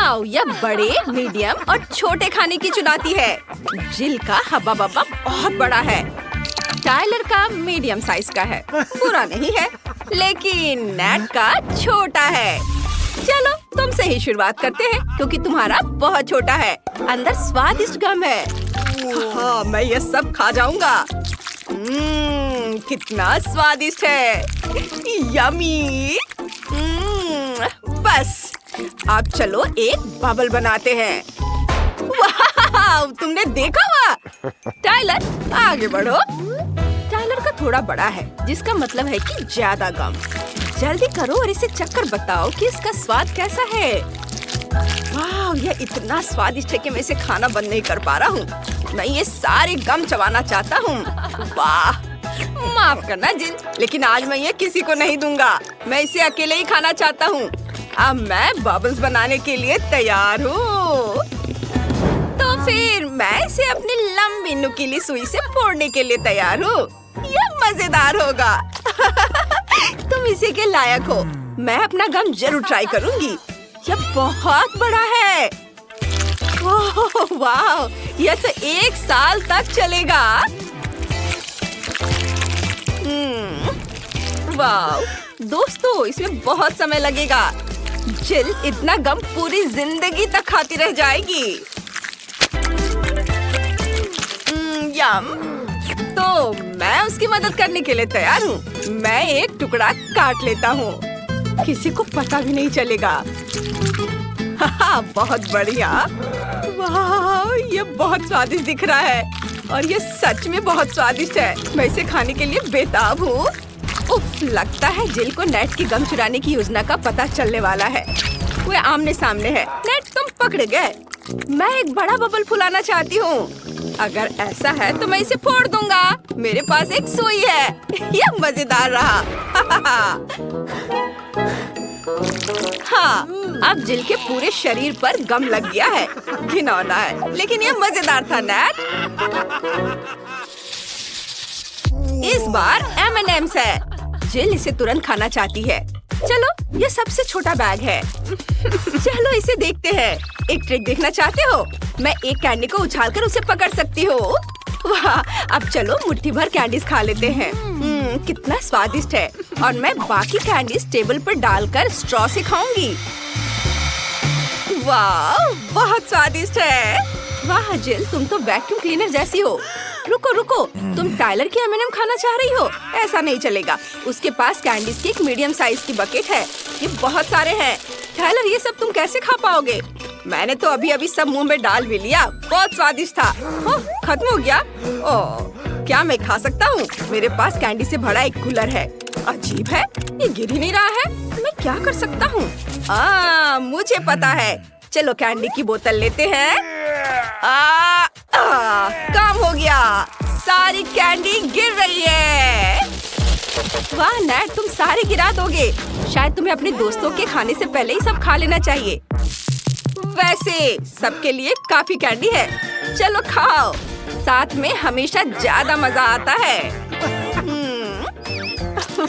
वाव, यह बड़े, मीडियम और छोटे खाने की चुनौती है। जिल का हब्बा बब्बा बहुत बड़ा है। टाइलर का मीडियम साइज का है, बुरा नहीं है, लेकिन नेट का छोटा है। चलो तुमसे ही शुरुआत करते हैं क्योंकि तुम्हारा बहुत छोटा है। अंदर स्वादिष्ट गम है। हाँ, मैं ये सब खा जाऊंगा। कितना स्वादिष्ट है। यम्मी। बस अब चलो एक बबल बनाते हैं। वाह, तुमने देखा हुआ? टाइलर आगे बढ़ो। टाइलर का थोड़ा बड़ा है, जिसका मतलब है कि ज्यादा गम। जल्दी करो और इसे चखकर बताओ कि इसका स्वाद कैसा है। वाह, यह इतना स्वादिष्ट है कि मैं इसे खाना बंद नहीं कर पा रहा हूँ। मैं ये सारे गम चबाना चाहता हूँ। वाह, माफ करना जिल, लेकिन आज मैं ये किसी को नहीं दूंगा। मैं इसे अकेले ही खाना चाहता हूँ। अब मैं बबल्स बनाने के लिए तैयार हूँ। तो फिर मैं इसे अपनी लंबी नुकीली सुई से फोड़ने के लिए तैयार हूँ। यह मजेदार होगा। तुम इसी के लायक हो। मैं अपना गम जरूर ट्राई करूंगी। यह बहुत बड़ा है। वाह, यह तो 1 साल तक चलेगा। वाह दोस्तों, इसमें बहुत समय लगेगा। जिल इतना गम पूरी जिंदगी तक खाती रह जाएगी। यम। तो मैं उसकी मदद करने के लिए तैयार हूँ। मैं एक टुकड़ा काट लेता हूँ। किसी को पता भी नहीं चलेगा। बहुत बढ़िया। वाह, ये बहुत स्वादिष्ट दिख रहा है और ये सच में बहुत स्वादिष्ट है। मैं इसे खाने के लिए बेताब हूँ। उफ, लगता है जिल को नेट की गम चुराने की योजना का पता चलने वाला है। वे आमने सामने है। नेट, तुम पकड़ गए। मैं एक बड़ा बबल फुलाना चाहती हूँ। अगर ऐसा है तो मैं इसे फोड़ दूंगा। मेरे पास एक सुई है। यह मजेदार रहा। हाँ, अब जिल के पूरे शरीर पर गम लग गया है। घिनौना है, लेकिन यह मजेदार था नेट। इस बार M&M's है। जिल इसे तुरंत खाना चाहती है। चलो, ये सबसे छोटा बैग है। चलो इसे देखते हैं। एक ट्रिक देखना चाहते हो? मैं एक कैंडी को उछालकर उसे पकड़ सकती हूँ। वाह, अब चलो मुट्ठी भर कैंडीज खा लेते हैं। कितना स्वादिष्ट है। और मैं बाकी कैंडीज टेबल पर डालकर स्ट्रॉ से खाऊंगी। वाह, बहुत स्वादिष्ट है। वाह जिल, तुम तो वैक्यूम क्लीनर जैसी हो। रुको रुको, तुम टाइलर की M&M खाना चाह रही हो? ऐसा नहीं चलेगा। उसके पास कैंडीज की एक मीडियम साइज की बकेट है। ये बहुत सारे हैं। टाइलर, ये सब तुम कैसे खा पाओगे? मैंने तो अभी अभी सब मुंह में डाल भी लिया। बहुत स्वादिष्ट था। खत्म हो गया। ओह, क्या मैं खा सकता हूँ? मेरे पास कैंडी से भरा एक कूलर है। अजीब है, ये गिर ही नहीं रहा है। मैं क्या कर सकता हूँ? मुझे पता है। चलो कैंडी की बोतल लेते हैं। काम हो गया। सारी कैंडी गिर रही है। वाह नेट, तुम सारे गिरा दोगे। शायद तुम्हें अपने दोस्तों के खाने से पहले ही सब खा लेना चाहिए। वैसे सबके लिए काफी कैंडी है। चलो खाओ। साथ में हमेशा ज्यादा मजा आता है।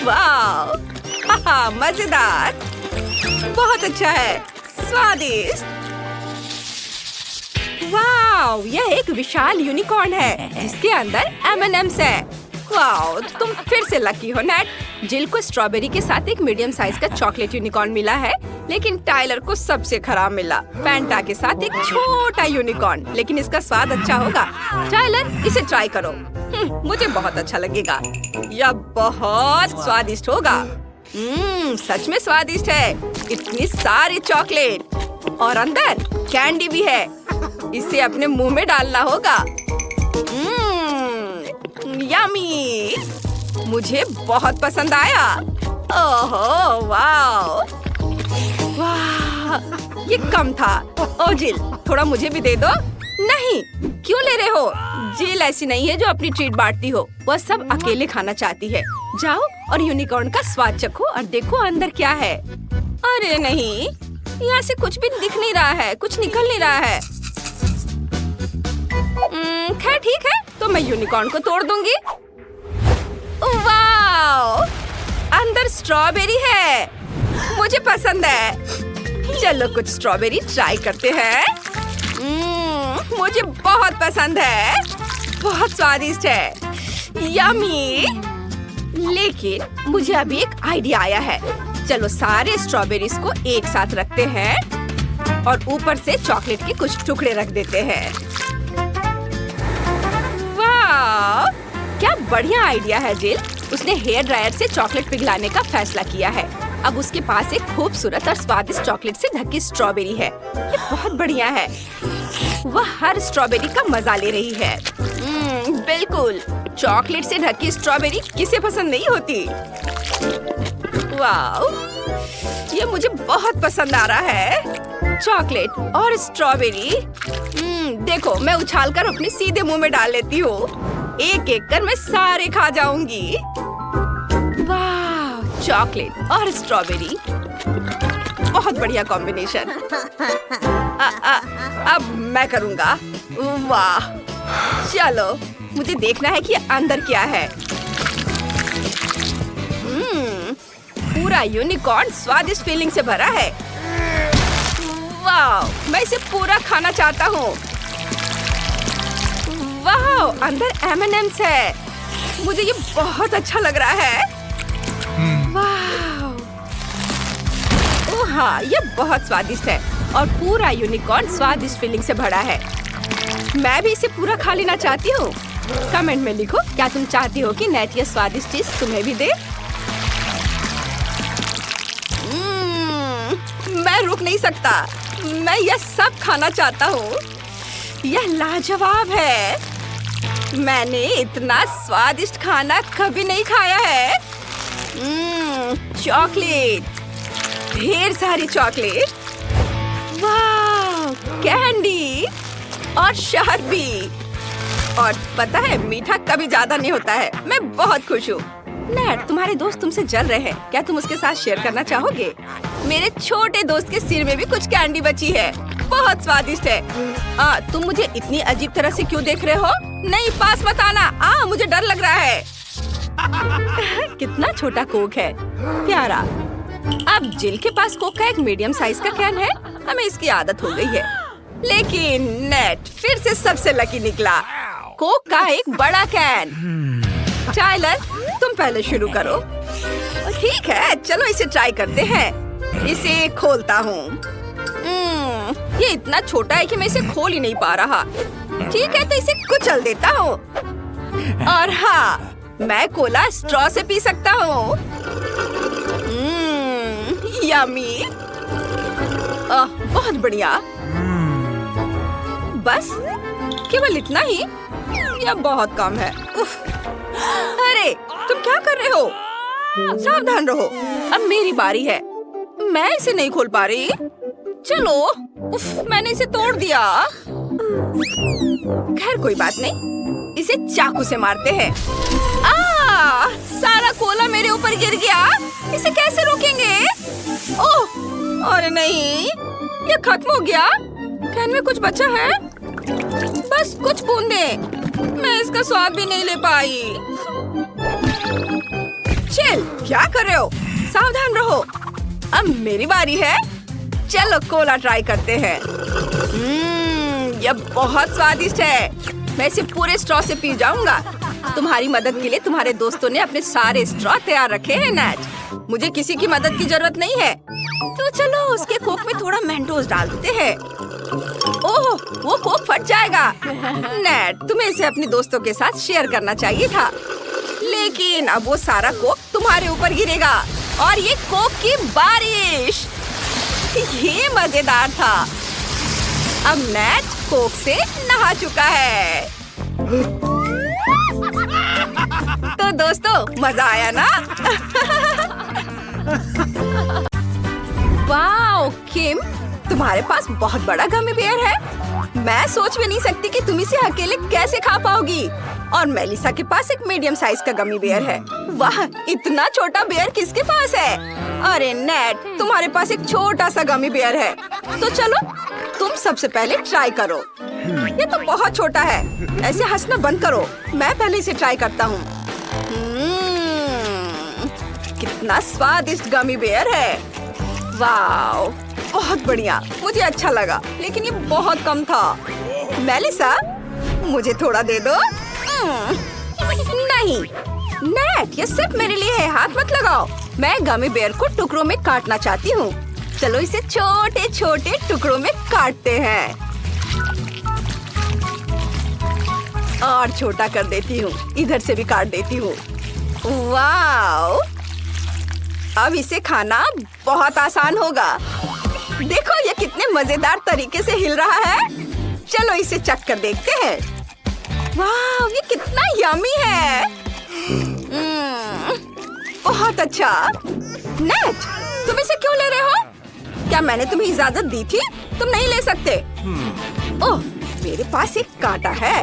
वाह, मजेदार। बहुत अच्छा है। स्वादिष्ट। वाह, यह एक विशाल यूनिकॉर्न है जिसके अंदर M&M's है। वाह, तुम फिर से लकी हो नेट। जिल को स्ट्रॉबेरी के साथ एक मीडियम साइज का चॉकलेट यूनिकॉर्न मिला है, लेकिन टाइलर को सबसे खराब मिला फैंटा के साथ एक छोटा यूनिकॉर्न। लेकिन इसका स्वाद अच्छा होगा। टाइलर, इसे ट्राई करो। मुझे बहुत अच्छा लगेगा। यह बहुत स्वादिष्ट होगा। सच में स्वादिष्ट है। इतनी सारी चॉकलेट और अंदर कैंडी भी है। इसे अपने मुंह में डालना होगा। यम्मी, मुझे बहुत पसंद आया। ओहो, वाह, ये कम था। ओ जिल, थोड़ा मुझे भी दे दो। नहीं, क्यों ले रहे हो? जिल ऐसी नहीं है जो अपनी ट्रीट बांटती हो। वह सब अकेले खाना चाहती है। जाओ और यूनिकॉर्न का स्वाद चखो और देखो अंदर क्या है। अरे नहीं, यहाँ से कुछ भी दिख नहीं रहा है। कुछ निकल नहीं रहा है। खैर ठीक है, तो मैं यूनिकॉर्न को तोड़ दूंगी। वाह, अंदर स्ट्रॉबेरी है। मुझे पसंद है। चलो कुछ स्ट्रॉबेरी ट्राई करते हैं। मुझे बहुत पसंद है, बहुत स्वादिष्ट है, यम्मी। लेकिन मुझे अभी एक आइडिया आया है। चलो सारे स्ट्रॉबेरीज को एक साथ रखते हैं और ऊपर से चॉकलेट के कुछ टुकड़े रख देते हैं। वाह, क्या बढ़िया आइडिया है जिल। उसने हेयर ड्रायर से चॉकलेट पिघलाने का फैसला किया है। अब उसके पास एक खूबसूरत और स्वादिष्ट चॉकलेट से ढकी स्ट्रॉबेरी है। ये बहुत बढ़िया है। वह हर स्ट्रॉबेरी का मजा ले रही है। बिल्कुल, चॉकलेट से ढकी स्ट्रॉबेरी किसे पसंद नहीं होती। वाह, ये मुझे बहुत पसंद आ रहा है। चॉकलेट और स्ट्रॉबेरी। देखो, मैं उछालकर अपने सीधे मुंह में डाल लेती हूँ। एक एक कर मैं सारे खा जाऊंगी। वाह, चॉकलेट और स्ट्रॉबेरी, बहुत बढ़िया कॉम्बिनेशन। अब मैं करूँगा। वाह, चलो मुझे देखना है कि अंदर क्या है। पूरा यूनिकॉर्न स्वादिष्ट फीलिंग से भरा है। वाह, मैं इसे पूरा खाना चाहता हूँ। वाह, अंदर M&M's है। मुझे ये बहुत अच्छा लग रहा है। वाह, ओह हाँ, ये बहुत स्वादिष्ट है और पूरा यूनिकॉर्न स्वादिष्ट फीलिंग से भरा है। मैं भी इसे पूरा खा लेना चाहती हूँ। कमेंट में लिखो, क्या तुम चाहती हो कि नेट ये स्वादिष्ट चीज तुम्हें भी दे? मैं रुक नहीं सकता। मैं यह सब खाना चाहता हूँ। यह लाजवाब है। मैंने इतना स्वादिष्ट खाना कभी नहीं खाया है। चॉकलेट, ढेर सारी चॉकलेट। वाह, कैंडी और शहद भी। और पता है, मीठा कभी ज्यादा नहीं होता है। मैं बहुत खुश हूँ। नेट, तुम्हारे दोस्त तुमसे जल रहे हैं। क्या तुम उसके साथ शेयर करना चाहोगे? मेरे छोटे दोस्त के सिर में भी कुछ कैंडी बची है। बहुत स्वादिष्ट है। तुम मुझे इतनी अजीब तरह से क्यों देख रहे हो? नहीं, पास मत आना। मुझे डर लग रहा है। कितना छोटा कोक है, प्यारा। अब जिल के पास कोक का एक मीडियम साइज का कैन है। हमें इसकी आदत हो गई है। लेकिन नेट फिर से सबसे लकी निकला। कोक का एक बड़ा कैन। टाइलर, तुम पहले शुरू करो। ठीक है, चलो इसे ट्राई करते हैं। इसे खोलता हूँ। ये इतना छोटा है कि मैं इसे खोल ही नहीं पा रहा। ठीक है, तो इसे कुचल देता हूँ। और हाँ, मैं कोला स्ट्रॉ से पी सकता हूँ। यम्मी। बहुत बढ़िया। बस केवल इतना ही? यह बहुत कम है। उफ। अरे, तुम क्या कर रहे हो? सावधान रहो। अब मेरी बारी है। मैं इसे नहीं खोल पा रही। चलो। उफ, मैंने इसे तोड़ दिया। खैर कोई बात नहीं, इसे चाकू से मारते हैं। सारा कोला मेरे ऊपर गिर गया। इसे कैसे रोकेंगे? ओह, अरे नहीं, ये खत्म हो गया। कैन में कुछ बचा है? बस कुछ बूंदें। मैं इसका स्वाद भी नहीं ले पाई। चिल, क्या कर रहे हो? सावधान रहो। अब मेरी बारी है। चलो कोला ट्राई करते हैं। यह बहुत स्वादिष्ट है। मैं इसे पूरे स्ट्रॉ से पी जाऊंगा। तुम्हारी मदद के लिए तुम्हारे दोस्तों ने अपने सारे स्ट्रॉ तैयार रखे हैं नेट। मुझे किसी की मदद की जरूरत नहीं है। तो चलो उसके कोक में थोड़ा मेंटोस डाल देते हैं। ओह, वो कोक फट जाएगा। नेट, तुम्हें इसे अपने दोस्तों के साथ शेयर करना चाहिए था। लेकिन अब वो सारा कोक तुम्हारे ऊपर गिरेगा और ये कोक की बारिश। ये मजेदार था। अब नेट कोक से नहा चुका है। तो दोस्तों, मजा आया ना? वाओ किम, तुम्हारे पास बहुत बड़ा गमी बेयर है। मैं सोच भी नहीं सकती कि तुम इसे अकेले कैसे खा पाओगी। और मेलिसा के पास एक मीडियम साइज का गमी बेयर है। वाह, इतना छोटा बेयर किसके पास है? अरे नेट, तुम्हारे पास एक छोटा सा गमी बेयर है। तो चलो तुम सबसे पहले ट्राई करो। ये तो बहुत छोटा है। ऐसे हंसना बंद करो। मैं पहले इसे ट्राई करता हूँ। कितना स्वादिष्ट गमी बेयर है। वाओ, बहुत बढ़िया, मुझे अच्छा लगा, लेकिन ये बहुत कम था। मेलिसा, मुझे थोड़ा दे दो। नहीं नेट, ये सिर्फ मेरे लिए है, हाथ मत लगाओ। मैं गमी बेयर को टुकड़ों में काटना चाहती हूँ। चलो इसे छोटे छोटे टुकड़ों में काटते हैं और छोटा कर देती हूँ। इधर से भी काट देती हूँ। वाओ, अब इसे खाना बहुत आसान होगा। देखो ये कितने मजेदार तरीके से हिल रहा है। चलो इसे चख कर देखते हैं। वाह, ये कितना यमी है। बहुत अच्छा। नेट, तुम इसे क्यों ले रहे हो? क्या मैंने तुम्हें इजाजत दी थी? तुम नहीं ले सकते। ओह, मेरे पास एक कांटा है।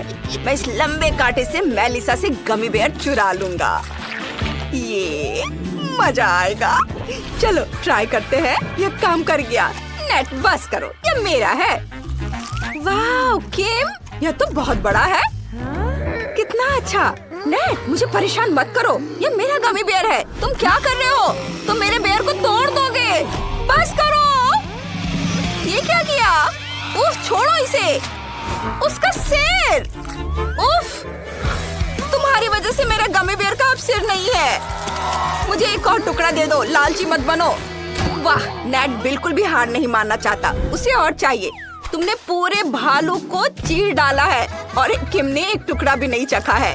मैं इस लंबे कांटे से मेलिसा से गमी बेयर चुरा लूंगा। ये मजा आएगा। चलो ट्राई करते हैं। ये काम कर गया। नेट, बस करो, ये मेरा है। वाह किम, यह तो बहुत बड़ा है। कितना अच्छा। नेट, मुझे परेशान मत करो, ये मेरा गमी बेयर है। तुम क्या कर रहे हो? तुम मेरे बेयर को तोड़ दोगे। बस करो। ये क्या किया? उफ, छोड़ो इसे। उसका सिर। उफ, तुम्हारी वजह से मेरा गमी बेयर का अब सिर नहीं है। मुझे एक और टुकड़ा दे दो, लालची मत बनो। वाह, नेट बिल्कुल भी हार नहीं मानना चाहता, उसे और चाहिए। तुमने पूरे भालू को चीर डाला है और किम ने एक टुकड़ा भी नहीं चखा है।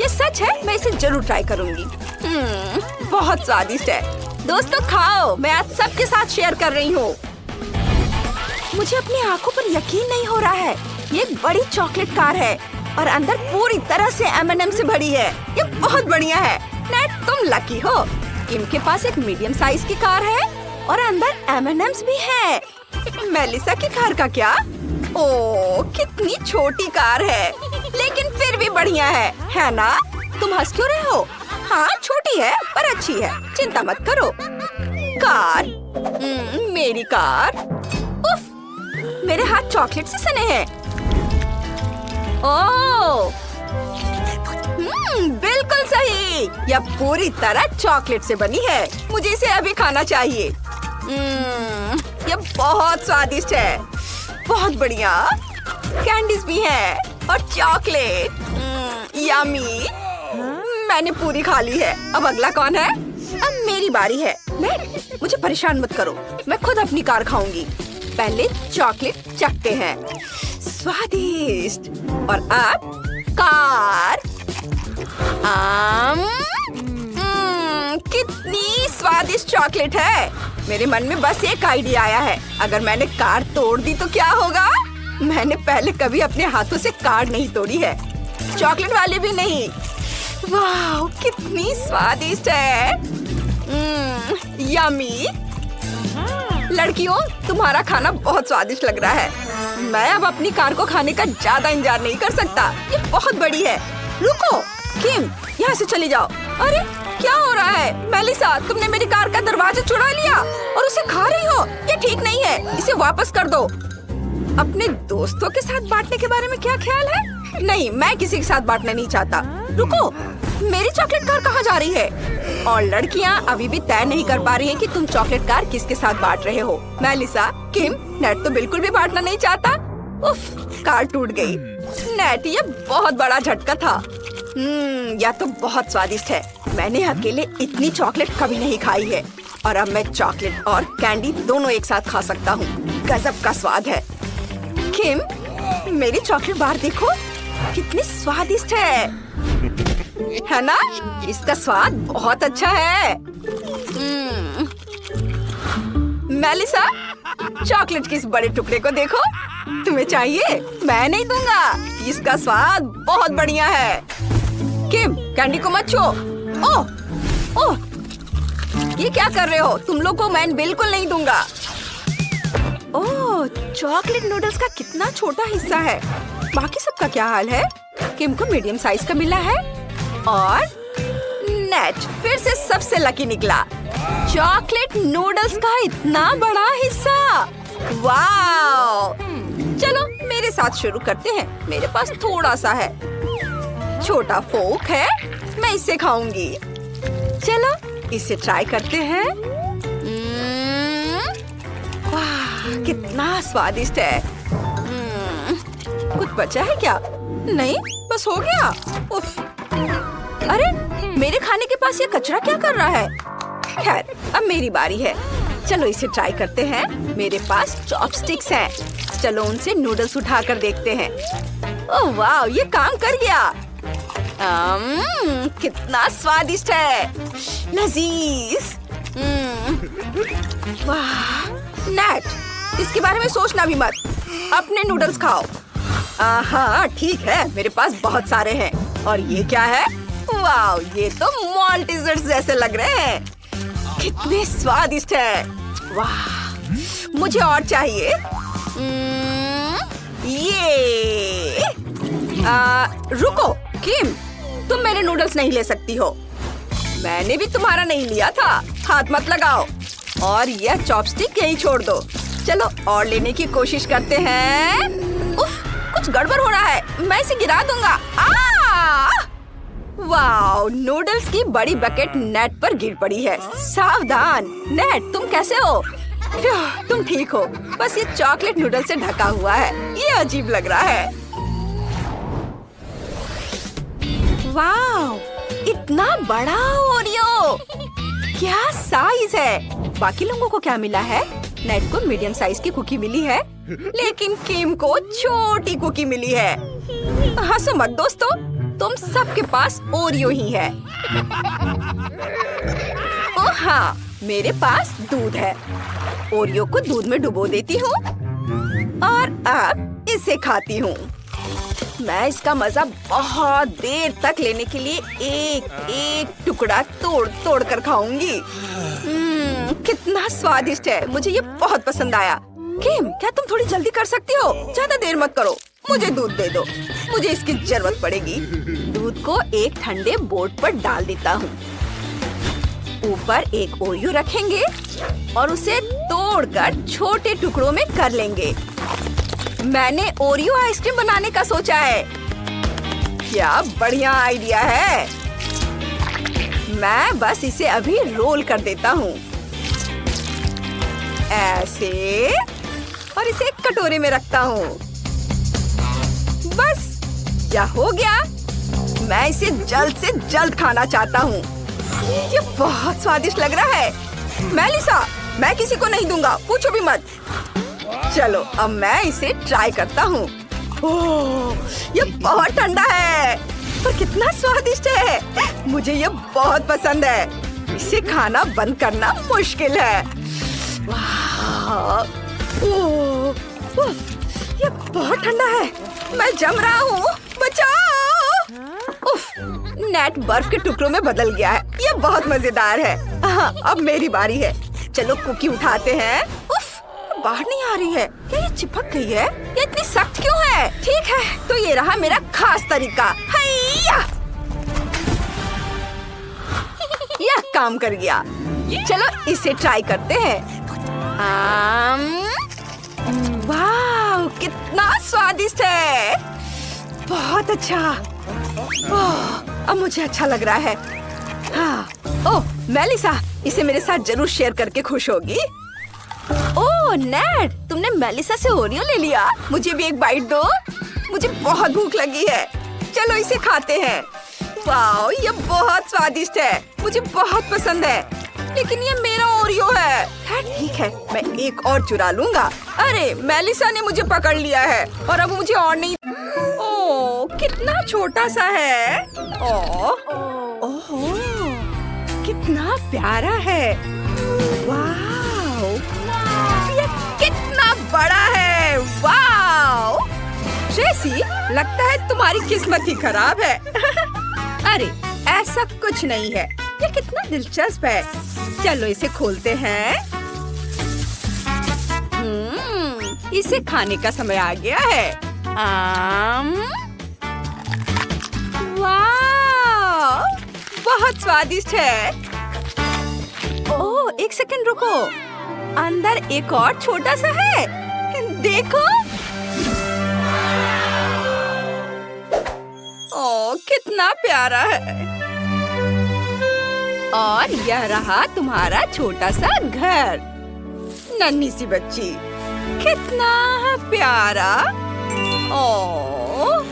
ये सच है, मैं इसे जरूर ट्राई करूंगी। बहुत स्वादिष्ट है। दोस्तों खाओ, मैं आज सबके साथ शेयर कर रही हूँ। मुझे अपनी आंखों पर यकीन नहीं हो रहा है। ये एक बड़ी चॉकलेट कार है और अंदर पूरी तरह से M&M से भरी है। ये बहुत बढ़िया है। नेट, तुम लकी हो। किम के पास एक मीडियम साइज की कार है और अंदर M&Ms भी है। मेलिसा की कार का क्या? ओह, कितनी छोटी कार है, लेकिन फिर भी बढ़िया है ना? तुम हंस क्यों रहे हो? हाँ, छोटी है पर अच्छी है, चिंता मत करो। कार, मेरी कार। उफ, मेरे हाथ चॉकलेट से सने हैं। ओह, बिल्कुल सही। यह पूरी तरह चॉकलेट से बनी है। मुझे इसे अभी खाना चाहिए। यह बहुत स्वादिष्ट है। बहुत बढ़िया। कैंडीज भी है और चॉकलेट। यम्मी। मैंने पूरी खा ली है। अब अगला कौन है? अब मेरी बारी है। मुझे परेशान मत करो, मैं खुद अपनी कार खाऊंगी। पहले चॉकलेट चखते हैं। स्वादिष्ट। और अब कार। कितनी स्वादिष्ट चॉकलेट है। मेरे मन में बस एक आइडिया आया है। अगर मैंने कार तोड़ दी तो क्या होगा? मैंने पहले कभी अपने हाथों से कार नहीं तोड़ी है, चॉकलेट वाले भी नहीं। वाह, कितनी स्वादिष्ट है। यम्मी। लड़कियों, तुम्हारा खाना बहुत स्वादिष्ट लग रहा है। मैं अब अपनी कार को खाने का ज्यादा इंतजार नहीं कर सकता। ये बहुत बड़ी है। रुको किम, यहाँ से चली जाओ। अरे क्या हो रहा है? मेलिसा, तुमने मेरी कार का दरवाजा चुरा लिया और उसे खा रही हो। ये ठीक नहीं है, इसे वापस कर दो। अपने दोस्तों के साथ बांटने के बारे में क्या ख्याल है? नहीं, मैं किसी के साथ बांटना नहीं चाहता। रुको, मेरी चॉकलेट कार कहाँ जा रही है? और लड़कियाँ अभी भी तय नहीं कर पा रही हैं कि तुम चॉकलेट कार किसके साथ बांट रहे हो। मेलिसा, किम, नेट तो बिल्कुल भी बांटना नहीं चाहता। उफ, कार टूट गई। नेट, ये बहुत बड़ा झटका था। यह तो बहुत स्वादिष्ट है। मैंने अकेले इतनी चॉकलेट कभी नहीं खाई है और अब मैं चॉकलेट और कैंडी दोनों एक साथ खा सकता हूँ। गजब का स्वाद है। किम, मेरी चॉकलेट बार देखो, कितनी स्वादिष्ट है ना? इसका स्वाद बहुत अच्छा है। मेलिसा, चॉकलेट के इस बड़े टुकड़े को देखो। तुम्हें चाहिए? मैं नहीं दूंगा। इसका स्वाद बहुत बढ़िया है। किम, कैंडी को मत छो। ओह, ओह, ये क्या कर रहे हो? तुम लोग को मैं बिल्कुल नहीं दूंगा। ओह, चॉकलेट नूडल्स का कितना छोटा हिस्सा है। बाकी सबका क्या हाल है? किम को मीडियम साइज का मिला है और नेट फिर से सबसे लकी निकला। चॉकलेट नूडल्स का इतना बड़ा हिस्सा। वाव! चलो मेरे साथ शुरू करते हैं। मेरे पास थोड़ा सा है, छोटा फोक है, मैं इसे खाऊंगी। चलो इसे ट्राई करते हैं। वाह, कितना स्वादिष्ट है। कुछ बचा है क्या? नहीं, बस हो गया। उफ। अरे, मेरे खाने के पास ये कचरा क्या कर रहा है? खैर, अब मेरी बारी है। चलो इसे ट्राई करते हैं। मेरे पास चॉपस्टिक्स हैं। चलो उनसे नूडल्स उठाकर देखते हैं। ओह वाह, ये काम कर गया। कितना स्वादिष्ट है, लजीज। वाह, नेट, इसके बारे में सोचना भी मत। अपने नूडल्स खाओ। हाँ ठीक है, मेरे पास बहुत सारे हैं। और ये क्या है? वाह, ये तो माल्टेजर्स जैसे लग रहे हैं। कितने स्वादिष्ट है। वाह, मुझे और चाहिए। ये रुको किम, तुम मेरे नूडल्स नहीं ले सकती हो। मैंने भी तुम्हारा नहीं लिया था। हाथ मत लगाओ। और यह चॉपस्टिक यहीं छोड़ दो। चलो और लेने की कोशिश करते हैं। उफ, कुछ गड़बड़ हो रहा है। मैं इसे गिरा दूंगा। वाह, नूडल्स की बड़ी बकेट नेट पर गिर पड़ी है। सावधान नेट, तुम कैसे हो? तुम ठीक हो? बस ये चॉकलेट नूडल से ढका हुआ है। ये अजीब लग रहा है। वाह, इतना बड़ा ओरियो। क्या साइज है। बाकी लोगों को क्या मिला है? नेट को मीडियम साइज की कुकी मिली है, लेकिन किम को छोटी कुकी मिली है। हंसो मत दोस्तों, तुम सबके पास ओरियो ही है। ओह हाँ, मेरे पास दूध है। ओरियो को दूध में डुबो देती हूँ और अब इसे खाती हूँ। मैं इसका मजा बहुत देर तक लेने के लिए एक एक टुकड़ा तोड़ तोड़ कर खाऊंगी। कितना स्वादिष्ट है। मुझे ये बहुत पसंद आया। किम, क्या तुम थोड़ी जल्दी कर सकती हो? ज्यादा देर मत करो। मुझे दूध दे दो, मुझे इसकी जरूरत पड़ेगी। दूध को एक ठंडे बोर्ड पर डाल देता हूँ। ऊपर एक ओरियो रखेंगे और उसे तोड़कर छोटे टुकड़ों में कर लेंगे। मैंने ओरियो आइसक्रीम बनाने का सोचा है। क्या बढ़िया आइडिया है। मैं बस इसे अभी रोल कर देता हूँ, ऐसे, और इसे एक कटोरे में रखता हूँ। बस यह हो गया। मैं इसे जल्द से जल्द खाना चाहता हूँ। ये बहुत स्वादिष्ट लग रहा है। मेलिसा, मैं किसी को नहीं दूंगा, पूछो भी मत। चलो अब मैं इसे ट्राई करता हूँ। ओह, ये बहुत ठंडा है पर कितना स्वादिष्ट है। मुझे ये बहुत पसंद है। इसे खाना बंद करना मुश्किल है। वाह, ओह, ये बहुत ठंडा है। मैं जम रहा हूँ, बचाओ। उफ, नेट बर्फ के टुकड़ों में बदल गया है। ये बहुत मजेदार है। हाँ, अब मेरी बारी है। चलो कुकी उठाते हैं। उफ, बाहर नहीं आ रही है। क्या ये चिपक गई है? ये इतनी सख्त क्यों है? ठीक है, तो ये रहा मेरा खास तरीका। हैया! यह काम कर गया। चलो इसे ट्राई करते हैं। वाह, कितना स्वादिष्ट है। बहुत अच्छा। अब मुझे अच्छा लग रहा है। हाँ, ओह मेलिसा, इसे मेरे साथ जरूर शेयर करके खुश होगी। ओह नेट, तुमने मेलिसा से ओरियो ले लिया। मुझे भी एक बाइट दो। मुझे बहुत भूख लगी है। चलो इसे खाते हैं। वाह, ये बहुत स्वादिष्ट है। मुझे बहुत पसंद है, लेकिन ये मेरा ओरियो है। ठीक है, मैं एक और चुरा लूंगा। अरे, मेलिसा ने मुझे पकड़ लिया है और अब मुझे और नहीं। ओह, कितना छोटा सा है। ओह, कितना प्यारा है। वाह, ये कितना बड़ा है। वाह, ट्रेसी, लगता है तुम्हारी किस्मत ही खराब है। अरे, ऐसा कुछ नहीं है। ये कितना दिलचस्प है। चलो इसे खोलते हैं। इसे खाने का समय आ गया है। वाह, बहुत स्वादिष्ट है। ओह, एक सेकंड रुको। अंदर एक और छोटा सा है। देखो। ओह, कितना प्यारा है। और यह रहा तुम्हारा छोटा सा घर। नन्ही सी बच्ची। कितना प्यारा। ओह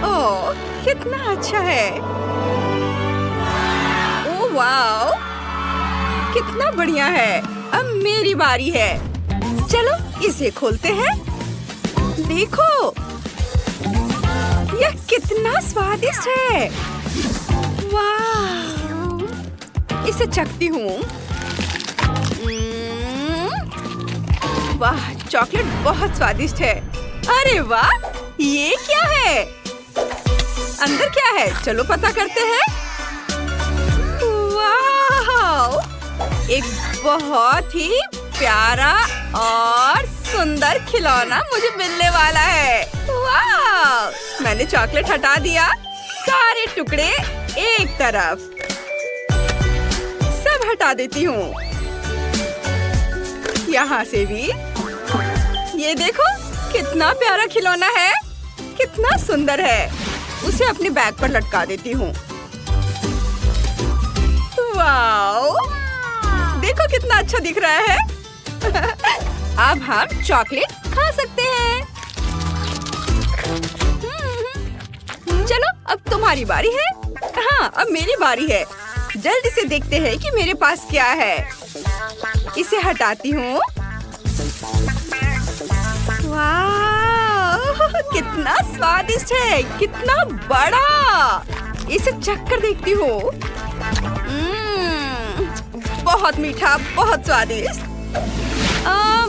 ओह, कितना अच्छा है। ओह वाओ, कितना बढ़िया है। अब मेरी बारी है। चलो इसे खोलते हैं। देखो, यह कितना स्वादिष्ट है। वाह, इसे चखती हूँ। वाह, चॉकलेट बहुत स्वादिष्ट है। अरे वाह, ये क्या है? अंदर क्या है? चलो पता करते हैं। वाह, एक बहुत ही प्यारा और सुंदर खिलौना मुझे मिलने वाला है। वाह, मैंने चॉकलेट हटा दिया। सारे टुकड़े एक तरफ, सब हटा देती हूँ। यहाँ से भी। ये देखो, कितना प्यारा खिलौना है, कितना सुंदर है। उसे अपने बैग पर लटका देती हूँ। वाओ, देखो कितना अच्छा दिख रहा है। अब हम चॉकलेट खा सकते हैं। चलो अब तुम्हारी बारी है। हाँ, अब मेरी बारी है। जल्दी से देखते हैं कि मेरे पास क्या है। इसे हटाती हूँ। वाह, कितना स्वादिष्ट है, कितना बड़ा। इसे चख कर देखती हूँ। बहुत मीठा, बहुत स्वादिष्ट।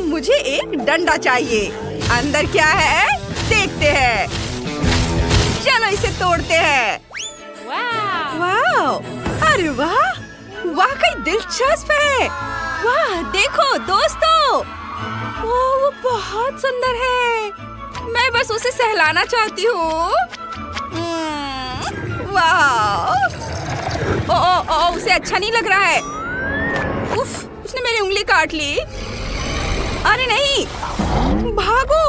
मुझे एक डंडा चाहिए। अंदर क्या है देखते हैं। चलो इसे तोड़ते हैं। वाह, अरे वाह, वाकई दिलचस्प है। वाह, देखो दोस्तों, वो बहुत सुंदर है। मैं बस उसे सहलाना चाहती हूँ। वाह, ओ, उसे अच्छा नहीं लग रहा है। उफ, उसने मेरी उंगली काट ली। अरे नहीं, भागो।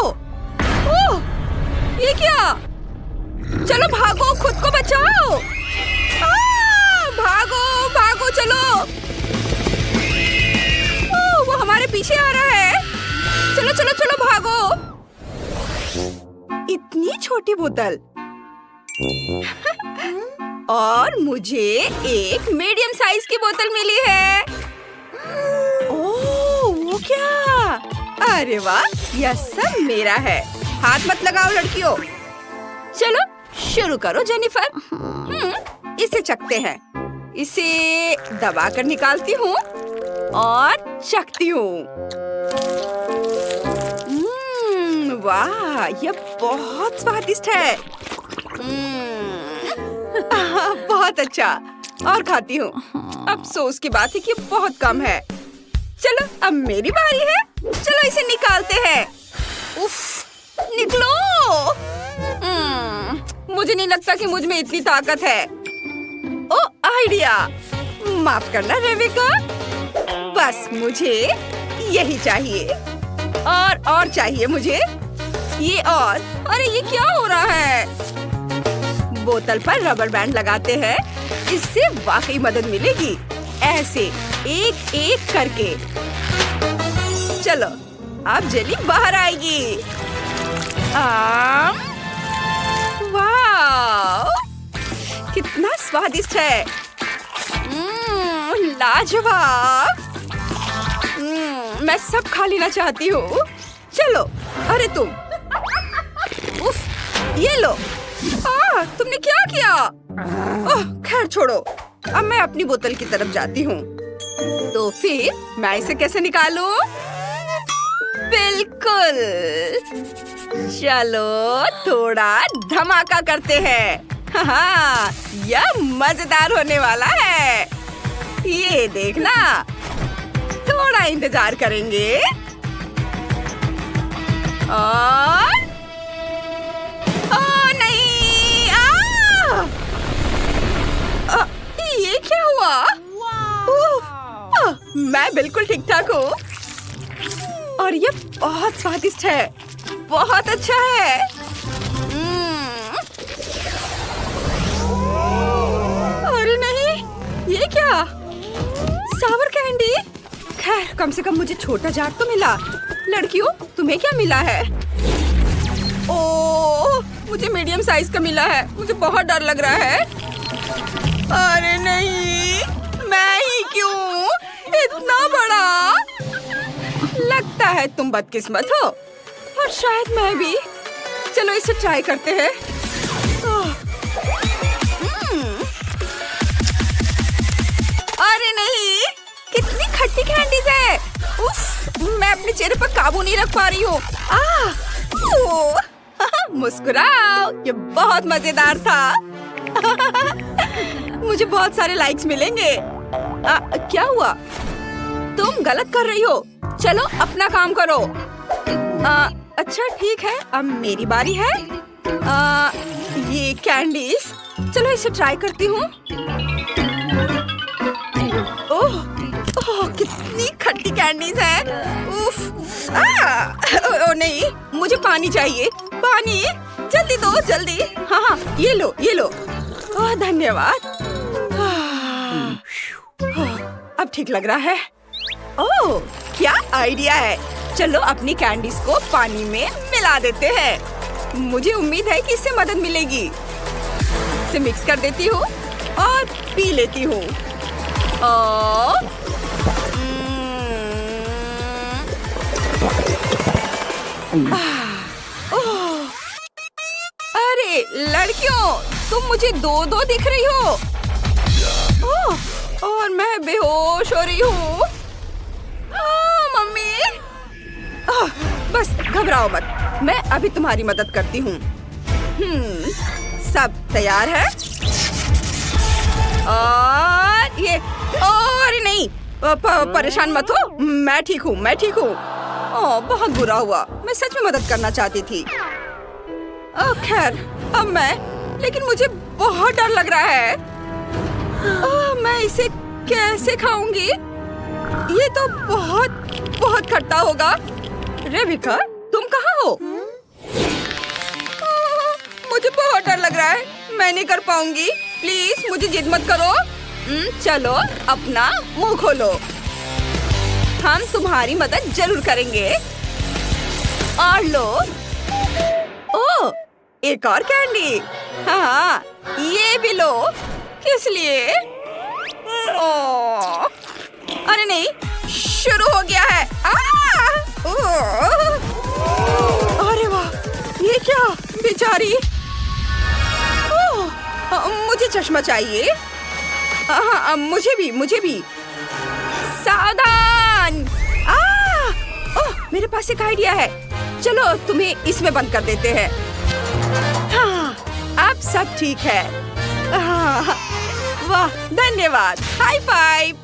ओह, ये क्या? चलो भागो, खुद को बचाओ। भागो भागो, चलो। ओह, वो हमारे पीछे आ रहा है। चलो चलो चलो, भागो। इतनी छोटी बोतल। और मुझे एक मीडियम साइज की बोतल मिली है। ओह, वो क्या? अरे वाह, यह सब मेरा है। हाथ मत लगाओ लड़कियों। चलो शुरू करो जेनिफर। इसे चखते हैं। इसे दबाकर निकालती हूँ और चखती हूँ। वाह, यह बहुत स्वादिष्ट है। बहुत अच्छा। और खाती हूँ। अफसोस की बात है कि बहुत कम है। चलो अब मेरी बारी है। चलो इसे निकालते हैं। उफ, निकलो। मुझे नहीं लगता कि मुझ में इतनी ताकत है। ओ, आइडिया। माफ करना रेविका, बस मुझे यही चाहिए। और चाहिए मुझे ये। और अरे ये क्या हो रहा है? बोतल पर रबर बैंड लगाते हैं। इससे वाकई मदद मिलेगी। ऐसे एक एक करके। चलो अब जेली बाहर आएगी। वाह, कितना स्वादिष्ट है। लाजवाब। मैं सब खा लेना चाहती हूँ। चलो, अरे तुम। उफ, ये लो। तुमने क्या किया? ओह, खैर छोड़ो। अब मैं अपनी बोतल की तरफ जाती हूँ। तो फिर मैं इसे कैसे निकालूं? बिल्कुल। चलो थोड़ा धमाका करते हैं। हाँ, यह मजेदार होने वाला है। ये देखना, थोड़ा इंतजार करेंगे। और ये क्या हुआ? मैं बिल्कुल ठीक ठाक हूँ। और ये बहुत स्वादिष्ट है, बहुत अच्छा है। अरे नहीं, ये क्या? सावर कैंडी? खैर कम से कम मुझे छोटा जार तो मिला। लड़कियों, तुम्हें क्या मिला है? ओह, मुझे मीडियम साइज का मिला है। मुझे बहुत डर लग रहा है। अरे नहीं, मैं ही क्यों? इतना बड़ा। लगता है तुम बदकिस्मत हो और शायद मैं भी। चलो इसे ट्राई करते हैं। अरे नहीं, कितनी खट्टी कैंडीज है। उफ, मैं अपने चेहरे पर काबू नहीं रख पा रही हूँ। मुस्कुराओ, ये बहुत मजेदार था। मुझे बहुत सारे लाइक्स मिलेंगे। क्या हुआ? तुम गलत कर रही हो। चलो अपना काम करो। अच्छा ठीक है, अब मेरी बारी है। ये कैंडीज, चलो इसे ट्राई करती हूँ। ओह, कितनी खट्टी कैंडीज है। उफ, ओह नहीं, मुझे पानी चाहिए। पानी जल्दी दो, जल्दी। हाँ, ये लो, ये लो। ओह धन्यवाद। अब ठीक लग रहा है। ओह, क्या आइडिया है। चलो अपनी कैंडीज को पानी में मिला देते हैं। मुझे उम्मीद है कि इससे मदद मिलेगी। इसे मिक्स कर देती हूँ और पी लेती हूँ। अरे लड़कियों, तुम मुझे दो दो दिख रही हो। और मैं बेहोश हो रही हूँ। मम्मी, बस घबराओ मत, मैं अभी तुम्हारी मदद करती हूँ। सब तैयार है? और ये, और नहीं, परेशान मत हो, मैं ठीक हूँ, मैं ठीक हूँ। बहुत बुरा हुआ, मैं सच में मदद करना चाहती थी। खैर अब मैं, लेकिन मुझे बहुत डर लग रहा है। मैं इसे कैसे खाऊंगी? ये तो बहुत बहुत खट्टा होगा। रेबिका, तुम कहाँ हो? मुझे बहुत डर लग रहा है, मैं नहीं कर पाऊंगी। प्लीज मुझे जिद मत करो। चलो अपना मुंह खोलो, हम तुम्हारी मदद जरूर करेंगे। और लो। ओह, एक और कैंडी। हाँ, ये भी लो। किस लिए? ओह, अरे नहीं, शुरू हो गया है। अरे वाह, ये क्या बेचारी। मुझे चश्मा चाहिए। मुझे भी। सावधान। ओह, मेरे पास एक आइडिया है। चलो तुम्हें इसमें बंद कर देते हैं। हाँ, अब सब ठीक है। वाह, धन्यवाद। High five.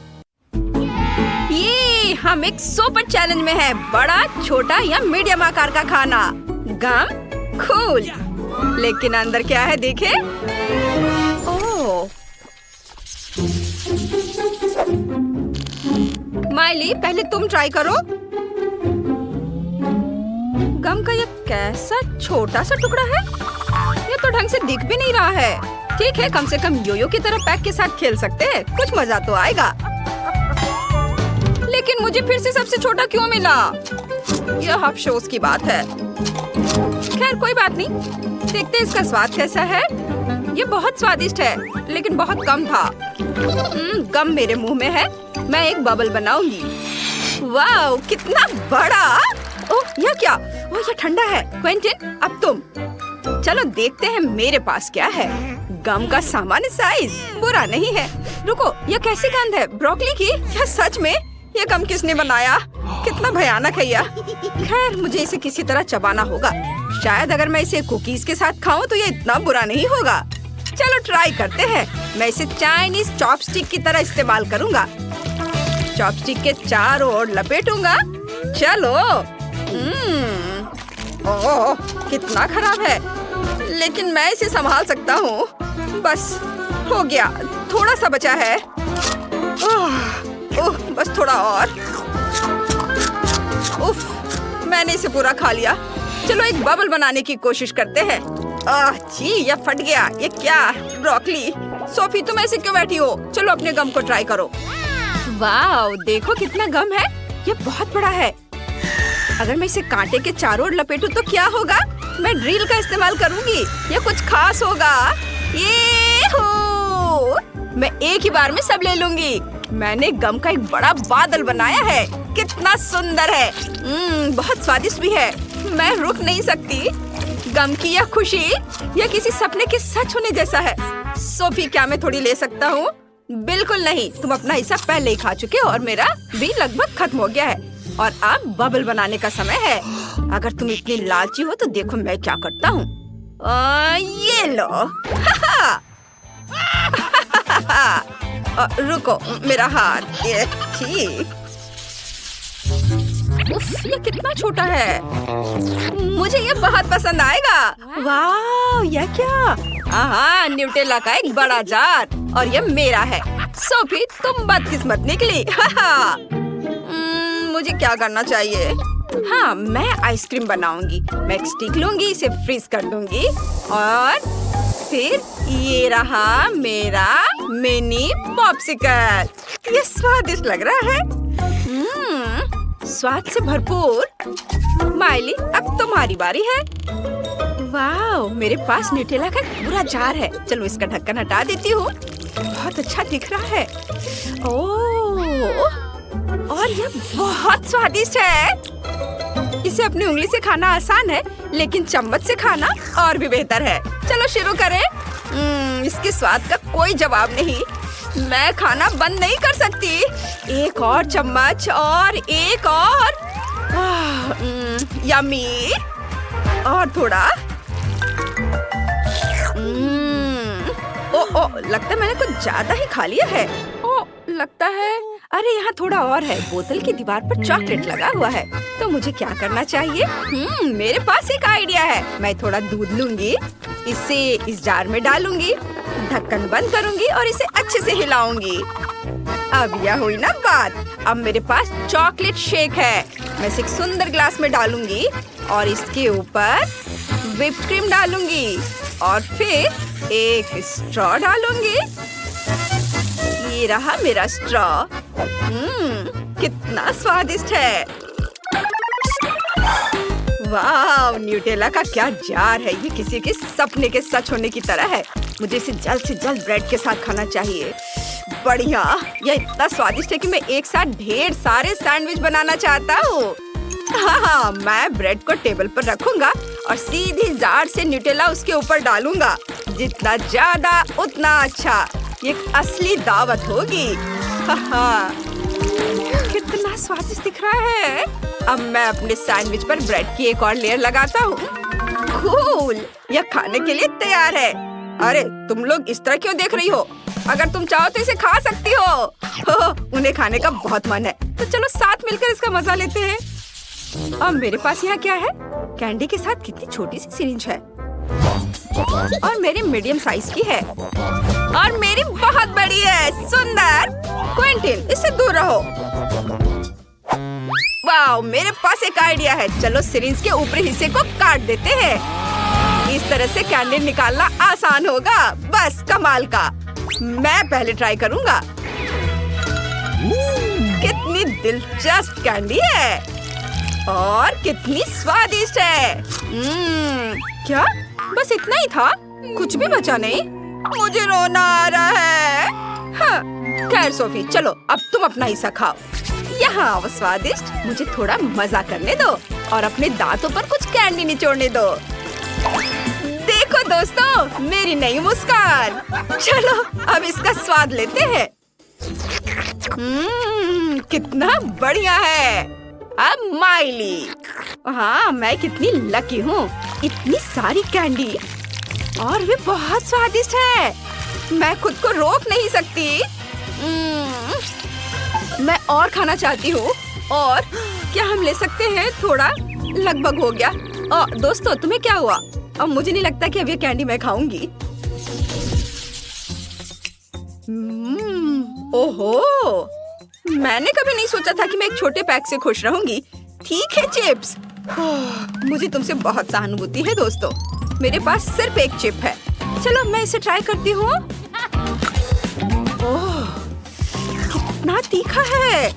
ये हम एक सुपर चैलेंज में है। बड़ा, छोटा या मीडियम आकार का खाना। गम कूल, लेकिन अंदर क्या है देखे। ओह, माइली, पहले तुम ट्राई करो। गम का ये कैसा छोटा सा टुकड़ा है। ये तो ढंग से दिख भी नहीं रहा है। ठीक है, कम से कम योयो की तरह पैक के साथ खेल सकते हैं, कुछ मजा तो आएगा। लेकिन मुझे फिर से सबसे छोटा क्यों मिला? यह अफसोस की बात है। खैर कोई बात नहीं, देखते हैं इसका स्वाद कैसा है। ये बहुत स्वादिष्ट है, लेकिन बहुत कम था। गम मेरे मुंह में है, मैं एक बबल बनाऊंगी। वाह, कितना बड़ा। ओह, यह क्या? ओह, ये ठंडा है। क्वेंटिन, अब तुम। चलो देखते हैं मेरे पास क्या है। गम का सामान्य साइज, बुरा नहीं है। रुको, यह कैसी गंध है? ब्रोकली की? क्या सच में? यह गम किसने बनाया? कितना भयानक है यह। खैर मुझे इसे किसी तरह चबाना होगा। शायद अगर मैं इसे कुकीज के साथ खाऊं तो ये इतना बुरा नहीं होगा। चलो ट्राई करते हैं। मैं इसे चाइनीज चॉपस्टिक की तरह इस्तेमाल करूंगा। चॉपस्टिक के चारों ओर लपेटूंगा। चलो। ओह, कितना खराब है, लेकिन मैं इसे संभाल सकता हूँ। बस हो गया, थोड़ा सा बचा है। ओह, बस थोड़ा और। उफ, मैंने इसे पूरा खा लिया। चलो एक बबल बनाने की कोशिश करते हैं। जी, यह फट गया। ये क्या? ब्रोकली। सोफी, तुम ऐसे क्यों बैठी हो? चलो अपने गम को ट्राई करो। वाह, देखो कितना गम है। ये बहुत बड़ा है। अगर मैं इसे कांटे के चारों ओर लपेटूं तो क्या होगा? मैं ड्रिल का इस्तेमाल करूंगी। ये कुछ खास होगा। ये हो! मैं एक ही बार में सब ले लूंगी। मैंने गम का एक बड़ा बादल बनाया है। कितना सुंदर है। बहुत स्वादिष्ट भी है। मैं रुक नहीं सकती। गम की यह खुशी यह किसी सपने के सच होने जैसा है। सोफी, क्या मैं थोड़ी ले सकता हूँ? बिल्कुल नहीं, तुम अपना हिस्सा पहले ही खा चुके हो और मेरा भी लगभग खत्म हो गया है। और अब बबल बनाने का समय है। अगर तुम इतनी लालची हो तो देखो मैं क्या करता हूँ। ये लो। रुको, मेरा हाथ। ये ठीक। उफ, ये कितना छोटा है। मुझे ये बहुत पसंद आएगा। वाह, यह क्या? हाँ, न्यूटेला का एक बड़ा जार। और ये मेरा है। सोफी, तुम बदकिस्मत निकली। मुझे क्या करना चाहिए? हाँ, मैं आइसक्रीम बनाऊंगी। मैं एक स्टिक लूंगी, इसे फ्रीज कर दूंगी और फिर ये रहा मेरा मिनी पॉप्सिकल। ये स्वादिष्ट लग रहा है। स्वाद से भरपूर। माइली, अब तुम्हारी बारी है। वाह, मेरे पास न्यूटेला का पूरा जार है। चलो इसका ढक्कन हटा देती हूँ। बहुत अच्छा दिख रहा है। ओह, और ये बहुत स्वादिष्ट है। इसे अपनी उंगली से खाना आसान है, लेकिन चम्मच से खाना और भी बेहतर है। चलो शुरू करें। इसके स्वाद का कोई जवाब नहीं। मैं खाना बंद नहीं कर सकती। एक और चम्मच और एक और। यम्मी। और थोड़ा। ओ, लगता है मैंने कुछ ज्यादा ही खा लिया है। लगता है। अरे यहाँ थोड़ा और है। बोतल की दीवार पर चॉकलेट लगा हुआ है। तो मुझे क्या करना चाहिए? मेरे पास एक आइडिया है। मैं थोड़ा दूध लूंगी, इसे इस जार में डालूंगी, ढक्कन बंद करूंगी और इसे अच्छे से हिलाऊंगी। अब यह हुई ना बात। अब मेरे पास चॉकलेट शेक है। मैं इसे एक सुंदर ग्लास में डालूंगी और इसके ऊपर व्हिप क्रीम डालूंगी और फिर एक स्ट्रॉ डालूंगी। ये रहा मेरा स्ट्रॉ। कितना स्वादिष्ट है। वाह, न्यूटेला का क्या जार है। ये किसी के सपने के सच होने की तरह है। मुझे इसे जल्द से जल्द ब्रेड के साथ खाना चाहिए। बढ़िया, यह इतना स्वादिष्ट है कि मैं एक साथ ढेर सारे सैंडविच बनाना चाहता हूँ। हाँ, मैं ब्रेड को टेबल पर रखूंगा और सीधे जार से न्यूटेला उसके ऊपर डालूंगा। जितना ज्यादा उतना अच्छा। ये असली दावत होगी। कितना स्वादिष्ट दिख रहा है। अब मैं अपने सैंडविच पर ब्रेड की एक और लेयर लगाता हूँ। कूल, यह खाने के लिए तैयार है। अरे, तुम लोग इस तरह क्यों देख रही हो? अगर तुम चाहो तो इसे खा सकती हो। उन्हें खाने का बहुत मन है, तो चलो साथ मिलकर इसका मजा लेते हैं। अब मेरे पास यहाँ क्या है? कैंडी के साथ कितनी छोटी सी सिरिंज है और मेरी मीडियम साइज की है और मेरी बहुत बड़ी है। सुंदर। क्विंटिन, इससे दूर रहो। वाह, मेरे पास एक आइडिया है। चलो सिरिंज के ऊपरी हिस्से को काट देते हैं। इस तरह से कैंडी निकालना आसान होगा। बस कमाल का। मैं पहले ट्राई करूंगा। कितनी दिलचस्प कैंडी है और कितनी स्वादिष्ट है। क्या बस इतना ही था? कुछ भी बचा नहीं? मुझे रोना आ रहा है। हाँ, खैर सोफी, चलो अब तुम अपना हिस्सा खाओ। यहाँ आओ स्वादिष्ट। मुझे थोड़ा मजा करने दो और अपने दांतों पर कुछ कैंडी निचोड़ने दो। देखो दोस्तों, मेरी नई मुस्कान। चलो अब इसका स्वाद लेते हैं। कितना बढ़िया है। अब माइली। हाँ, मैं कितनी लकी हूँ। इतनी सारी कैंडी और वे बहुत स्वादिष्ट है। मैं खुद को रोक नहीं सकती। मैं और खाना चाहती हूँ। और क्या हम ले सकते हैं? थोड़ा लगभग हो गया। दोस्तों, तुम्हें क्या हुआ? अब मुझे नहीं लगता कि अब ये कैंडी मैं खाऊंगी। ओहो, मैंने कभी नहीं सोचा था कि मैं एक छोटे पैक से खुश रहूंगी। ठीक है चिप्स। मुझे तुमसे बहुत सहानुभूति है दोस्तों। मेरे पास सिर्फ एक चिप है। चलो मैं इसे ट्राई करती हूँ। ओह, कितना तीखा है।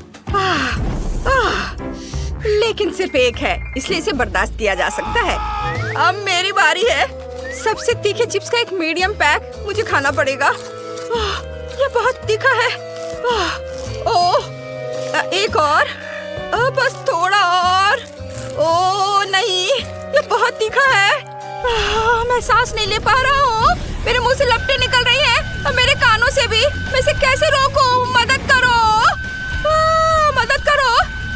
लेकिन सिर्फ एक है, इसलिए इसे बर्दाश्त किया जा सकता है। अब मेरी बारी है। सबसे तीखे चिप्स का एक मीडियम पैक मुझे खाना पड़ेगा। ये बहुत तीखा है। ओह, एक और। बस थोड़ा और। ओह नहीं, ये बहुत तीखा है। मैं सांस नहीं ले पा रहा हूँ। मेरे मुंह से लपटें निकल रही हैं और मेरे कानों से भी। मैं इसे कैसे रोकूं? मदद करो, मदद करो।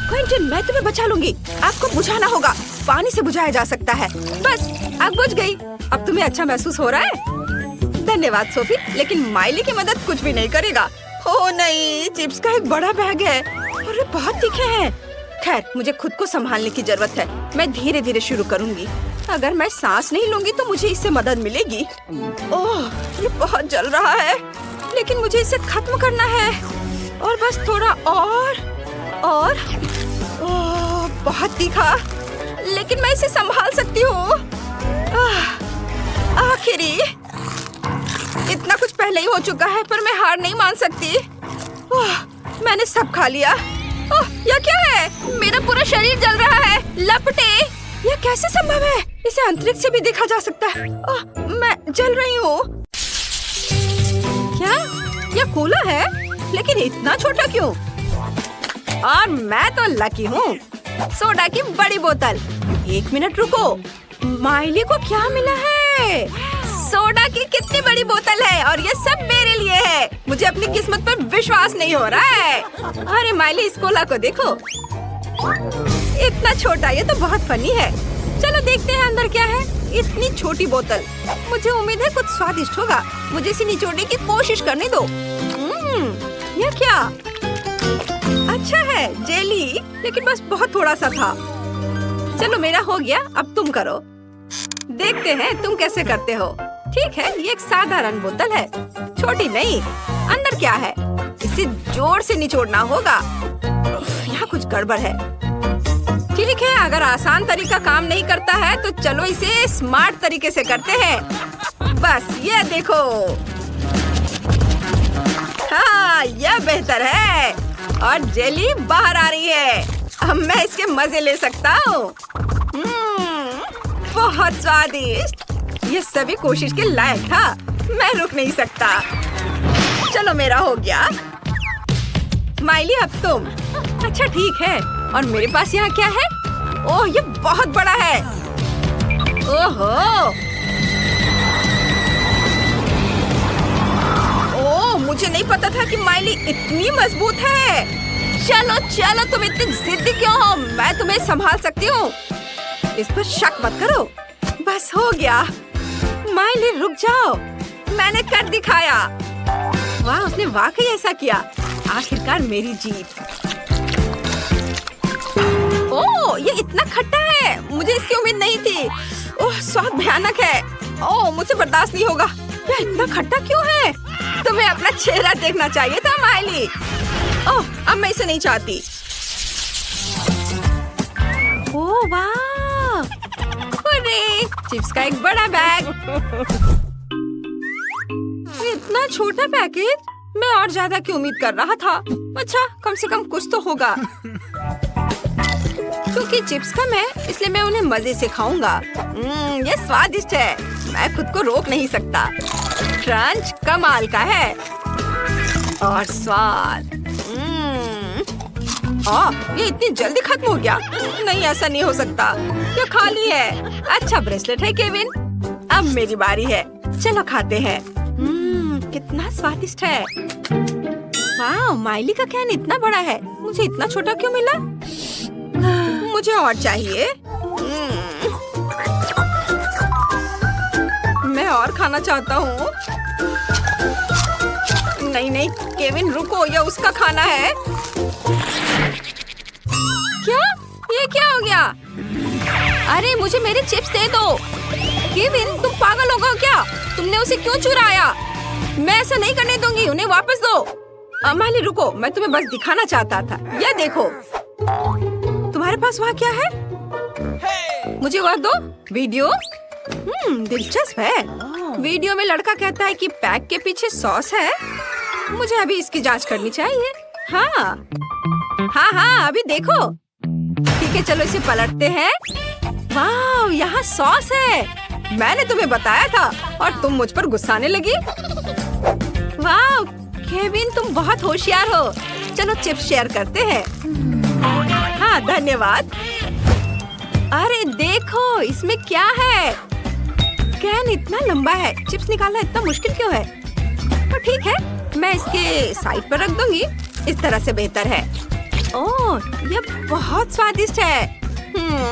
क्विंटन, मैं तुम्हें बचा लूंगी। आग को बुझाना होगा। पानी से बुझाया जा सकता है। बस, आग बुझ गई। अब तुम्हें अच्छा महसूस हो रहा है? धन्यवाद सोफी, लेकिन माइली की मदद कुछ भी नहीं करेगा। ओह नहीं, चिप्स का एक बड़ा बैग है और ये बहुत तीखे हैं। खैर, मुझे खुद को संभालने की जरूरत है। मैं धीरे धीरे शुरू करूंगी। अगर मैं सांस नहीं लूंगी तो मुझे इससे मदद मिलेगी। ओह, ये बहुत जल रहा है, लेकिन मुझे इसे खत्म करना है। और बस थोड़ा और। ओह, बहुत तीखा, लेकिन मैं इसे संभाल सकती हूँ। आखिरी। इतना कुछ पहले ही हो चुका है, पर मैं हार नहीं मान सकती। मैंने सब खा लिया। ओह, यह क्या है? मेरा पूरा शरीर जल रहा है। लपटे, यह कैसे संभव है? इसे अंतरिक्ष से भी देखा जा सकता है। मैं जल रही हूँ। क्या यह कोला है? लेकिन इतना छोटा क्यों? और मैं तो लकी हूँ। सोडा की बड़ी बोतल। एक मिनट रुको, माइली को क्या मिला है? सोडा की कितनी बड़ी बोतल है और ये सब मेरे लिए है। मुझे अपनी किस्मत पर विश्वास नहीं हो रहा है। अरे माइली, इस कोला को देखो, इतना छोटा। ये तो बहुत फनी है। चलो देखते हैं अंदर क्या है। इतनी छोटी बोतल। मुझे उम्मीद है कुछ स्वादिष्ट होगा। मुझे इसे निचोड़ने की कोशिश करने दो। यह क्या? अच्छा है, जेली, लेकिन बस बहुत थोड़ा सा था। चलो मेरा हो गया, अब तुम करो। देखते हैं तुम कैसे करते हो। ठीक है, ये एक साधारण बोतल है, छोटी नहीं। अंदर क्या है? इसे जोर से निचोड़ना होगा। यहाँ कुछ गड़बड़ है। ठीक है, अगर आसान तरीका काम नहीं करता है तो चलो इसे स्मार्ट तरीके से करते हैं। बस ये देखो। हाँ, यह बेहतर है और जेली बाहर आ रही है। अब मैं इसके मजे ले सकता हूँ। बहुत स्वादिष्ट। ये सभी कोशिश के लायक था। मैं रुक नहीं सकता। चलो मेरा हो गया। माइली, अब तुम। अच्छा ठीक है, और मेरे पास यहाँ क्या है? ओह, ये बहुत बड़ा है। ओहो, ओह, मुझे नहीं पता था कि माइली इतनी मजबूत है। चलो चलो, तुम इतनी जिद्दी क्यों हो? मैं तुम्हें संभाल सकती हूँ। इस पर शक मत करो। बस हो गया। माइली रुक जाओ, मैंने कर दिखाया। वाह, उसने वाकई ऐसा किया। आखिरकार मेरी जीत। ओह, ये इतना खट्टा है। मुझे इसकी उम्मीद नहीं थी। ओह, स्वाद भयानक है। ओह, मुझे बर्दाश्त नहीं होगा। ये इतना खट्टा क्यों है? तुम्हें अपना चेहरा देखना चाहिए था माइली। ओह, अब मैं इसे नहीं चाहती। ओह वाह, चिप्स का एक बड़ा बैग। इतना छोटा पैकेज। मैं और ज्यादा की उम्मीद कर रहा था। अच्छा, कम से कम कुछ तो होगा। क्योंकि चिप्स कम है, इसलिए मैं उन्हें मजे से खाऊंगा। ये स्वादिष्ट है। मैं खुद को रोक नहीं सकता। क्रंच कमाल का है और स्वाद। ये इतनी जल्दी खत्म हो गया। नहीं, ऐसा नहीं हो सकता। ये खाली है। अच्छा ब्रेसलेट है केविन। अब मेरी बारी है। चलो खाते हैं। कितना स्वादिष्ट है। वाह, माइली का कैन इतना बड़ा है। मुझे इतना छोटा क्यों मिला? मुझे और चाहिए। मैं और खाना चाहता हूँ। नहीं नहीं केविन, रुको, ये उसका खाना है। क्या? ये क्या हो गया? अरे मुझे मेरे चिप्स दे दो। केविन, तुम पागल हो गए क्या? तुमने उसे क्यों चुराया? मैं ऐसा नहीं करने दूंगी। उन्हें वापस दो। माइली रुको, मैं तुम्हें बस दिखाना चाहता था। ये देखो। तुम्हारे पास वहाँ क्या है? मुझे वह दो। वीडियो? दिलचस्प है। वीडियो में लड़का कहता है कि पैक के पीछे सॉस है। मुझे अभी इसकी जांच करनी चाहिए। हाँ हाँ हाँ, अभी देखो। ठीक है, चलो इसे पलटते हैं। वाह, यहाँ सॉस है। मैंने तुम्हें बताया था और तुम मुझ पर गुस्साने लगी। वाह केविन, तुम बहुत होशियार हो। चलो चिप्स शेयर करते हैं। हाँ धन्यवाद। अरे देखो, इसमें क्या है? कैन इतना लंबा है, चिप्स निकालना इतना मुश्किल क्यों है? तो ठीक है, मैं इसके साइड पर रख दूंगी। इस तरह से बेहतर है। ओह, ये बहुत स्वादिष्ट है।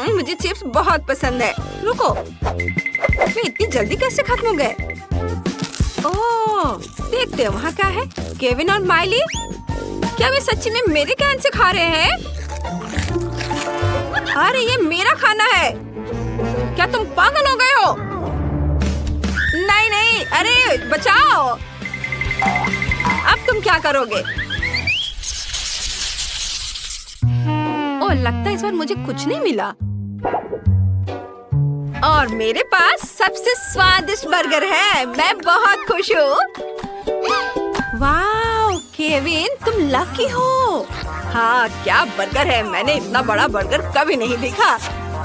मुझे चिप्स बहुत पसंद है। रुको, मैं इतनी जल्दी कैसे खत्म हो गए? ओह, देखते हैं वहाँ क्या है। केविन और माइली, क्या वे सच्ची में मेरे कैन से खा रहे हैं? अरे ये मेरा खाना है। क्या तुम पागल हो गए हो? नहीं नहीं, अरे बचाओ। अब तुम क्या करोगे? ओह, लगता है इस बार मुझे कुछ नहीं मिला। और मेरे पास सबसे स्वादिष्ट बर्गर है। मैं बहुत खुश हूँ। वाह केविन, तुम लकी हो। हाँ, क्या बर्गर है। मैंने इतना बड़ा बर्गर कभी नहीं देखा।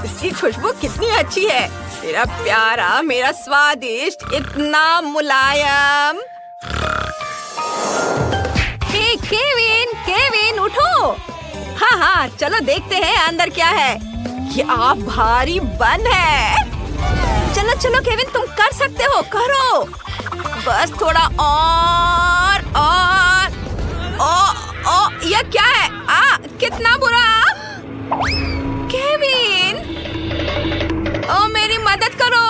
इसकी खुशबू कितनी अच्छी है। मेरा प्यारा, मेरा स्वादिष्ट, इतना मुलायम। हे केविन, केविन उठो। हाँ हाँ, चलो देखते हैं अंदर क्या है। क्या भारी बन है। चलो चलो केविन, तुम कर सकते हो, करो। बस थोड़ा और। यह क्या है? कितना बुरा। केविन, ओ मेरी मदद करो।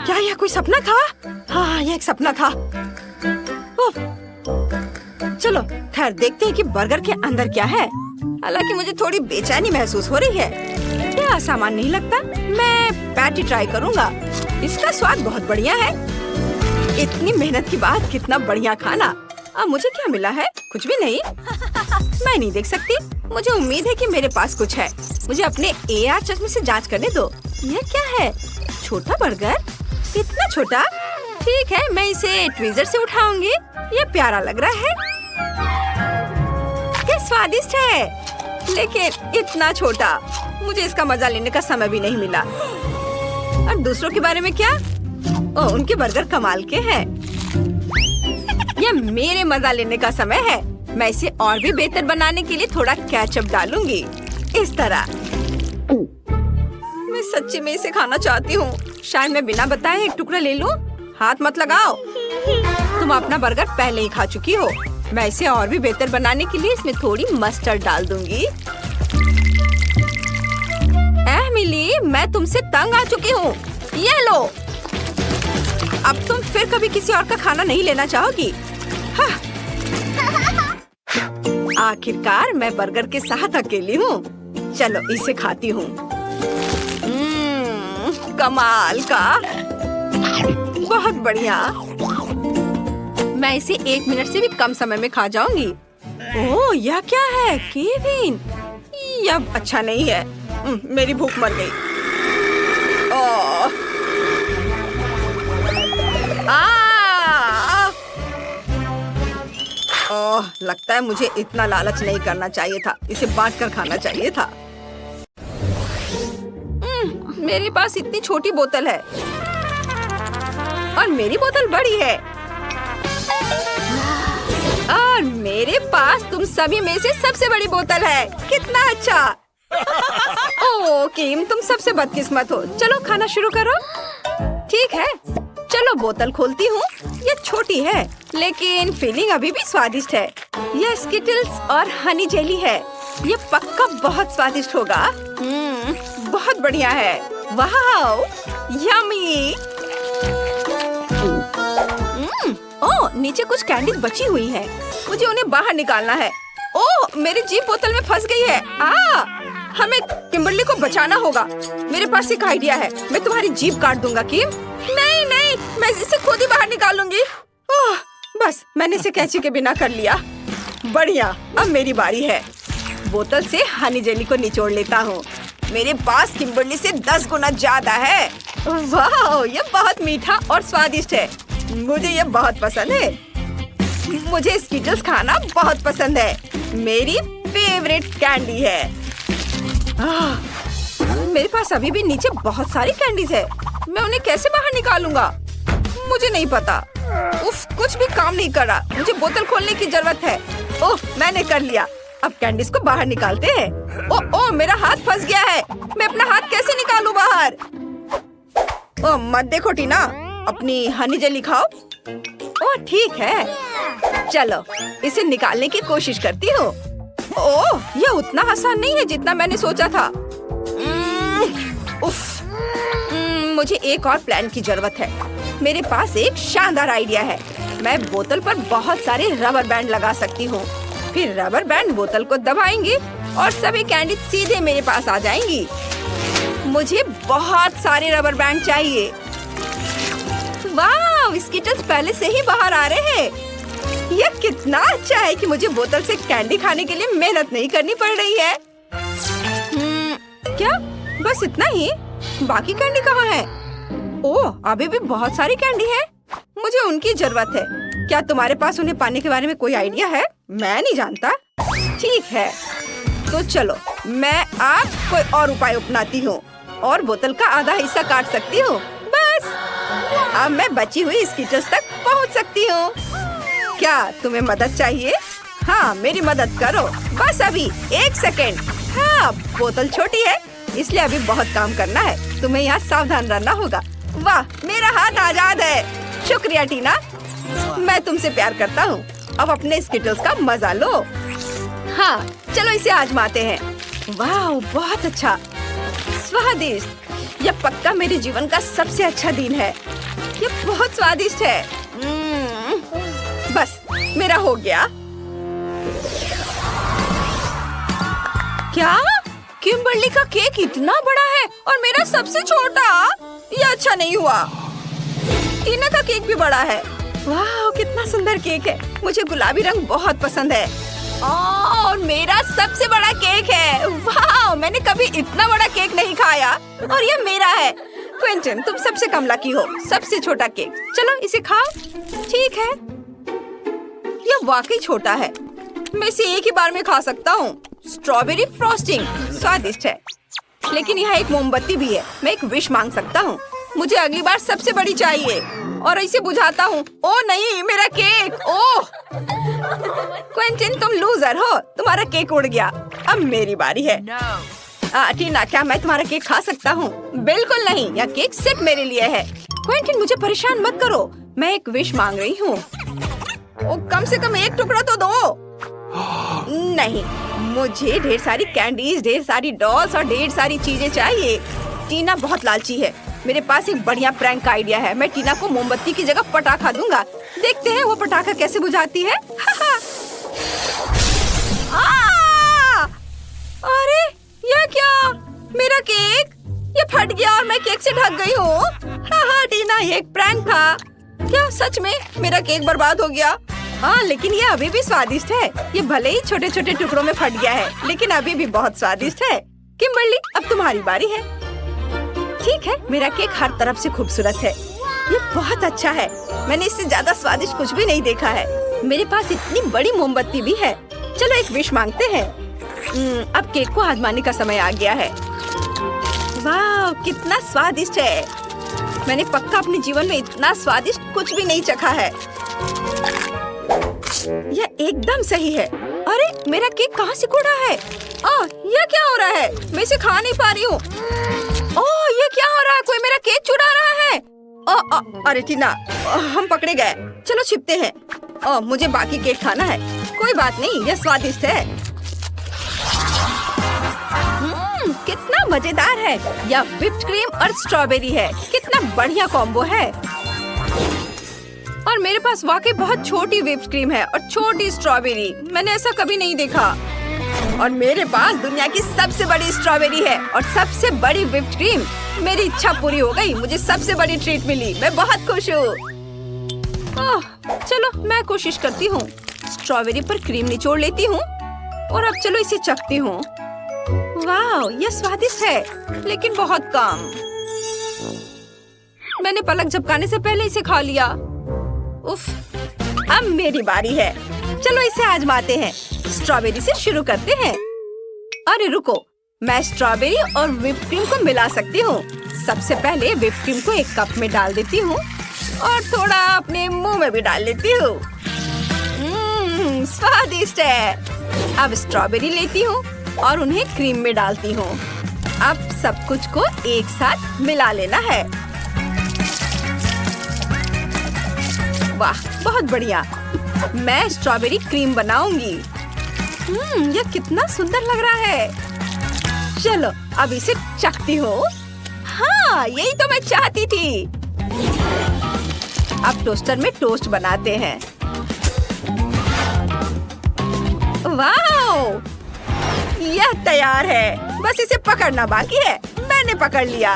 क्या यह कोई सपना था? हाँ, यह एक सपना था। चलो खैर, देखते हैं कि बर्गर के अंदर क्या है। हालांकि मुझे थोड़ी बेचैनी महसूस हो रही है। यह आसान नहीं लगता। मैं पैटी ट्राई करूंगा। इसका स्वाद बहुत बढ़िया है। इतनी मेहनत के बाद कितना बढ़िया खाना। अब मुझे क्या मिला है? कुछ भी नहीं। मैं नहीं देख सकती। मुझे उम्मीद है कि मेरे पास कुछ है। मुझे अपने AR चश्मे से जांच करने दो। यह क्या है? छोटा बर्गर? इतना छोटा? ठीक है, मैं इसे ट्विज़र से उठाऊंगी। यह प्यारा लग रहा है। यह स्वादिष्ट है, लेकिन इतना छोटा। मुझे इसका मजा लेने का समय भी नहीं मिला। और दूसरों के बारे में क्या? ओह, उनके बर्गर कमाल के हैं। यह मेरे मजा लेने का समय है। मैं इसे और भी बेहतर बनाने के लिए थोड़ा केचप डालूंगी। इस तरह। मैं सच्ची में इसे खाना चाहती हूँ। शायद मैं बिना बताए एक टुकड़ा ले लूं। हाथ मत लगाओ। तुम अपना बर्गर पहले ही खा चुकी हो। मैं इसे और भी बेहतर बनाने के लिए इसमें थोड़ी मस्टर्ड डाल दूंगी। मिली, मैं तुमसे तंग आ चुकी हूँ। ये लो। अब तुम फिर कभी किसी और का खाना नहीं लेना चाहोगी। हाँ। आखिरकार मैं बर्गर के साथ अकेली हूँ। चलो इसे खाती हूँ। कमाल का, बहुत बढ़िया। मैं इसे 1 मिनट से भी कम समय में खा जाऊंगी। ओह, यह क्या है केविन? यह अच्छा नहीं है। मेरी भूख मर गई। ओह, लगता है मुझे इतना लालच नहीं करना चाहिए था। इसे बांटकर खाना चाहिए था। मेरे पास इतनी छोटी बोतल है और मेरी बोतल बड़ी है। और मेरे पास तुम सभी में से सबसे बड़ी बोतल है। कितना अच्छा। ओह किम, तुम सबसे बदकिस्मत हो। चलो खाना शुरू करो। ठीक है, चलो बोतल खोलती हूँ। ये छोटी है, लेकिन फीलिंग अभी भी स्वादिष्ट है। यह स्किटल्स और हनी जेली है। ये पक्का बहुत स्वादिष्ट होगा। बहुत बढ़िया है। वाह, यम्मी। ओह, नीचे कुछ कैंडीज बची हुई है। मुझे उन्हें बाहर निकालना है। ओह, मेरी जीभ बोतल में फंस गई है। हमें किम्बरली को बचाना होगा। मेरे पास एक आइडिया है। मैं तुम्हारी जीभ काट दूंगा किम। नहीं नहीं, मैं इसे खुद ही बाहर निकालूंगी। ओह, बस मैंने इसे कैंची के बिना कर लिया। बढ़िया, अब मेरी बारी है। बोतल से हनी जेली को निचोड़ लेता हूँ। मेरे पास किम्बरली से 10 गुना ज्यादा है। वाह, ये बहुत मीठा और स्वादिष्ट है। मुझे ये बहुत पसंद है। मुझे स्कीटल्स खाना बहुत पसंद है। मेरी फेवरेट कैंडी है। मेरे पास अभी भी नीचे बहुत सारी कैंडीज है। मैं उन्हें कैसे बाहर निकालूंगा? मुझे नहीं पता। उफ, कुछ भी काम नहीं कर रहा। मुझे बोतल खोलने की जरूरत है। ओह, मैंने कर लिया। अब कैंडीज को बाहर निकालते हैं। ओह, मेरा हाथ फंस गया है। मैं अपना हाथ कैसे निकालूं बाहर? ओह, मत देखो टीना, अपनी हनी जेली खाओ। ओह, ठीक है। चलो, इसे निकालने की कोशिश करती हूँ। ओह, यह उतना आसान नहीं है जितना मैंने सोचा था। उफ, मुझे एक और प्लान की जरूरत है। मेरे पास एक शानदार आइडिया है। मैं बोतल पर बहुत सारे रबर बैंड लगा सकती हूँ। फिर रबर बैंड बोतल को दबाएंगे और सभी कैंडी सीधे मेरे पास आ जाएंगी। मुझे बहुत सारे रबर बैंड चाहिए। वाह, स्कीटल्स पहले से ही बाहर आ रहे हैं। यह कितना अच्छा है कि मुझे बोतल से कैंडी खाने के लिए मेहनत नहीं करनी पड़ रही है। क्या बस इतना ही? बाकी कैंडी कहाँ है? ओह, अभी भी बहुत सारी कैंडी है। मुझे उनकी जरूरत है। क्या तुम्हारे पास उन्हें पाने के बारे में कोई आइडिया है? मैं नहीं जानता। ठीक है, तो चलो मैं आप कोई और उपाय अपनाती हूँ और बोतल का आधा हिस्सा काट सकती हूँ। बस अब मैं बची हुई स्कीटल्स तक पहुँच सकती हूँ। क्या तुम्हें मदद चाहिए? हाँ, मेरी मदद करो। बस अभी 1 सेकेंड। हाँ, बोतल छोटी है इसलिए अभी बहुत काम करना है। तुम्हें यहाँ सावधान रहना होगा। वाह, मेरा हाथ आजाद है। शुक्रिया टीना, मैं तुमसे प्यार करता हूँ। अब अपने स्कीटल्स का मजा लो। हाँ, चलो इसे आजमाते हैं। वाह, बहुत अच्छा, स्वादिष्ट। यह पक्का मेरे जीवन का सबसे अच्छा दिन है। यह बहुत स्वादिष्ट है। बस मेरा हो गया। क्या किम्बर्ली का केक इतना बड़ा है और मेरा सबसे छोटा? यह अच्छा नहीं हुआ। टीना का केक भी बड़ा है। वाह, कितना सुंदर केक है। मुझे गुलाबी रंग बहुत पसंद है। और मेरा सबसे बड़ा केक है। वाह, मैंने कभी इतना बड़ा केक नहीं खाया और यह मेरा है। क्विंटन, तुम सबसे कम लकी हो। सबसे छोटा केक। चलो इसे खाओ। ठीक है, यह वाकई छोटा है। मैं इसे एक ही बार में खा सकता हूँ। स्ट्रॉबेरी फ्रॉस्टिंग स्वादिष्ट है, लेकिन यहाँ एक मोमबत्ती भी है। मैं एक विश मांग सकता हूँ। मुझे अगली बार सबसे बड़ी चाहिए और इसे बुझाता हूँ। ओह नहीं, मेरा केक। ओह क्विंटन, तुम लूजर हो। तुम्हारा केक उड़ गया। अब मेरी बारी है। टीना, क्या मैं तुम्हारा केक खा सकता हूँ? बिल्कुल नहीं, यह केक सिर्फ मेरे लिए है। क्विंटन, मुझे परेशान मत करो। मैं एक विश मांग रही हूँ। कम से कम एक टुकड़ा तो दो। नहीं, मुझे ढेर सारी कैंडीज, ढेर सारी डॉल्स और ढेर सारी चीजें चाहिए। टीना बहुत लालची है। मेरे पास एक बढ़िया प्रैंक का आइडिया है। मैं टीना को मोमबत्ती की जगह पटाखा दूंगा। देखते हैं वो पटाखा कैसे बुझाती है। अरे यह क्या? मेरा केक ये फट गया और मैं केक से ढक गई हूँ। टीना, ये एक प्रैंक था। क्या सच में मेरा केक बर्बाद हो गया? हाँ, लेकिन ये अभी भी स्वादिष्ट है। ये भले ही छोटे छोटे टुकड़ों में फट गया है, लेकिन अभी भी बहुत स्वादिष्ट है। किम्बर्ली, अब तुम्हारी बारी है। ठीक है, मेरा केक हर तरफ से खूबसूरत है। ये बहुत अच्छा है। मैंने इससे ज्यादा स्वादिष्ट कुछ भी नहीं देखा है। मेरे पास इतनी बड़ी मोमबत्ती भी है। चलो एक विश मांगते हैं। अब केक को आजमाने का समय आ गया है। वाह, कितना स्वादिष्ट है। मैंने पक्का अपने जीवन में इतना स्वादिष्ट कुछ भी नहीं चखा है। यह एकदम सही है। अरे, मेरा केक कहाँ से कूदा है? यह क्या हो रहा है? मैं इसे खा नहीं पा रही हूँ। ये क्या हो रहा है? कोई मेरा केक चुरा रहा है। अरे टीना, हम पकड़े गए। चलो छिपते हैं। मुझे बाकी केक खाना है। कोई बात नहीं, यह स्वादिष्ट है। कितना मजेदार है। यह व्हिप्ड क्रीम और स्ट्रॉबेरी है। कितना बढ़िया कॉम्बो है। और मेरे पास वाकई बहुत छोटी व्हिप्ड क्रीम है और छोटी स्ट्रॉबेरी। मैंने ऐसा कभी नहीं देखा। और मेरे पास दुनिया की सबसे बड़ी स्ट्रॉबेरी है और सबसे बड़ी व्हिप्ड क्रीम। मेरी इच्छा पूरी हो गई। मुझे सबसे बड़ी ट्रीट मिली। मैं बहुत खुश हूँ। चलो मैं कोशिश करती हूँ। स्ट्रॉबेरी पर क्रीम निचोड़ लेती हूँ और अब चलो इसे चखती हूँ। वाह, यह स्वादिष्ट है, लेकिन बहुत कम। मैंने पलक झपकाने से पहले इसे खा लिया। उफ, अब मेरी बारी है। चलो इसे आजमाते हैं। स्ट्रॉबेरी से शुरू करते हैं। अरे रुको, मैं स्ट्रॉबेरी और व्हिप क्रीम को मिला सकती हूँ। सबसे पहले व्हिप क्रीम को एक कप में डाल देती हूँ और थोड़ा अपने मुंह में भी डाल लेती हूँ। स्वादिष्ट है। अब स्ट्रॉबेरी लेती हूँ और उन्हें क्रीम में डालती हूँ। अब सब कुछ को एक साथ मिला लेना है। वाह, बहुत बढ़िया। मैं स्ट्रॉबेरी क्रीम बनाऊंगी। यह कितना सुंदर लग रहा है। चलो अब इसे चखती हूँ। हाँ, यही तो मैं चाहती थी। अब टोस्टर में टोस्ट बनाते हैं। वाह, यह तैयार है। बस इसे पकड़ना बाकी है। मैंने पकड़ लिया।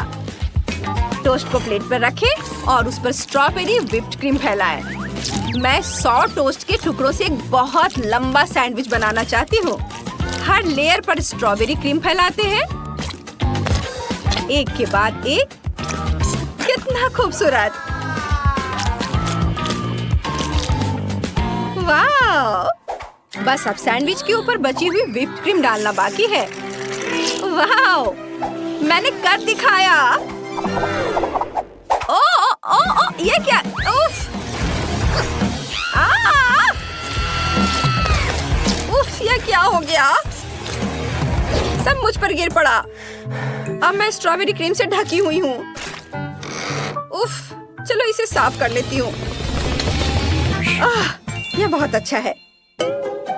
टोस्ट को प्लेट पर रखें और उस पर स्ट्रॉबेरी व्हिप्ड क्रीम फैलाएं। मैं 100 टोस्ट के टुकड़ों से एक बहुत लंबा सैंडविच बनाना चाहती हूँ। हर लेयर पर स्ट्रॉबेरी क्रीम फैलाते हैं, एक के बाद एक। कितना खूबसूरत। वाह, बस अब सैंडविच के ऊपर बची हुई व्हिप्ड क्रीम डालना बाकी है। वाह, मैंने कर दिखाया। ओ, ये क्या? उफ, उफ, ये क्या हो गया? सब मुझ पर गिर पड़ा। अब मैं स्ट्रॉबेरी क्रीम से ढकी हुई हूँ। उफ, चलो इसे साफ कर लेती हूँ। यह बहुत अच्छा है।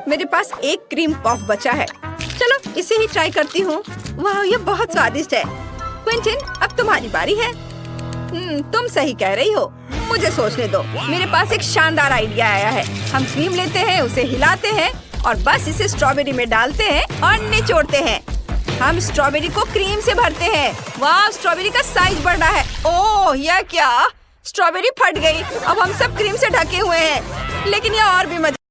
मेरे पास एक क्रीम पफ बचा है। चलो इसे ही ट्राई करती हूँ। वाह, ये बहुत स्वादिष्ट है। क्विंटिन, अब तुम्हारी बारी है। तुम सही कह रही हो। मुझे सोचने दो। मेरे पास एक शानदार आइडिया आया है। हम क्रीम लेते हैं, उसे हिलाते हैं और बस इसे स्ट्रॉबेरी में डालते हैं और निचोड़ते हैं। हम स्ट्रॉबेरी को क्रीम से भरते हैं। वाह, स्ट्रॉबेरी का साइज बढ़ रहा है। ओह, यह क्या? स्ट्रॉबेरी फट गई। अब हम सब क्रीम से ढके हुए हैं। लेकिन यह और भी मजा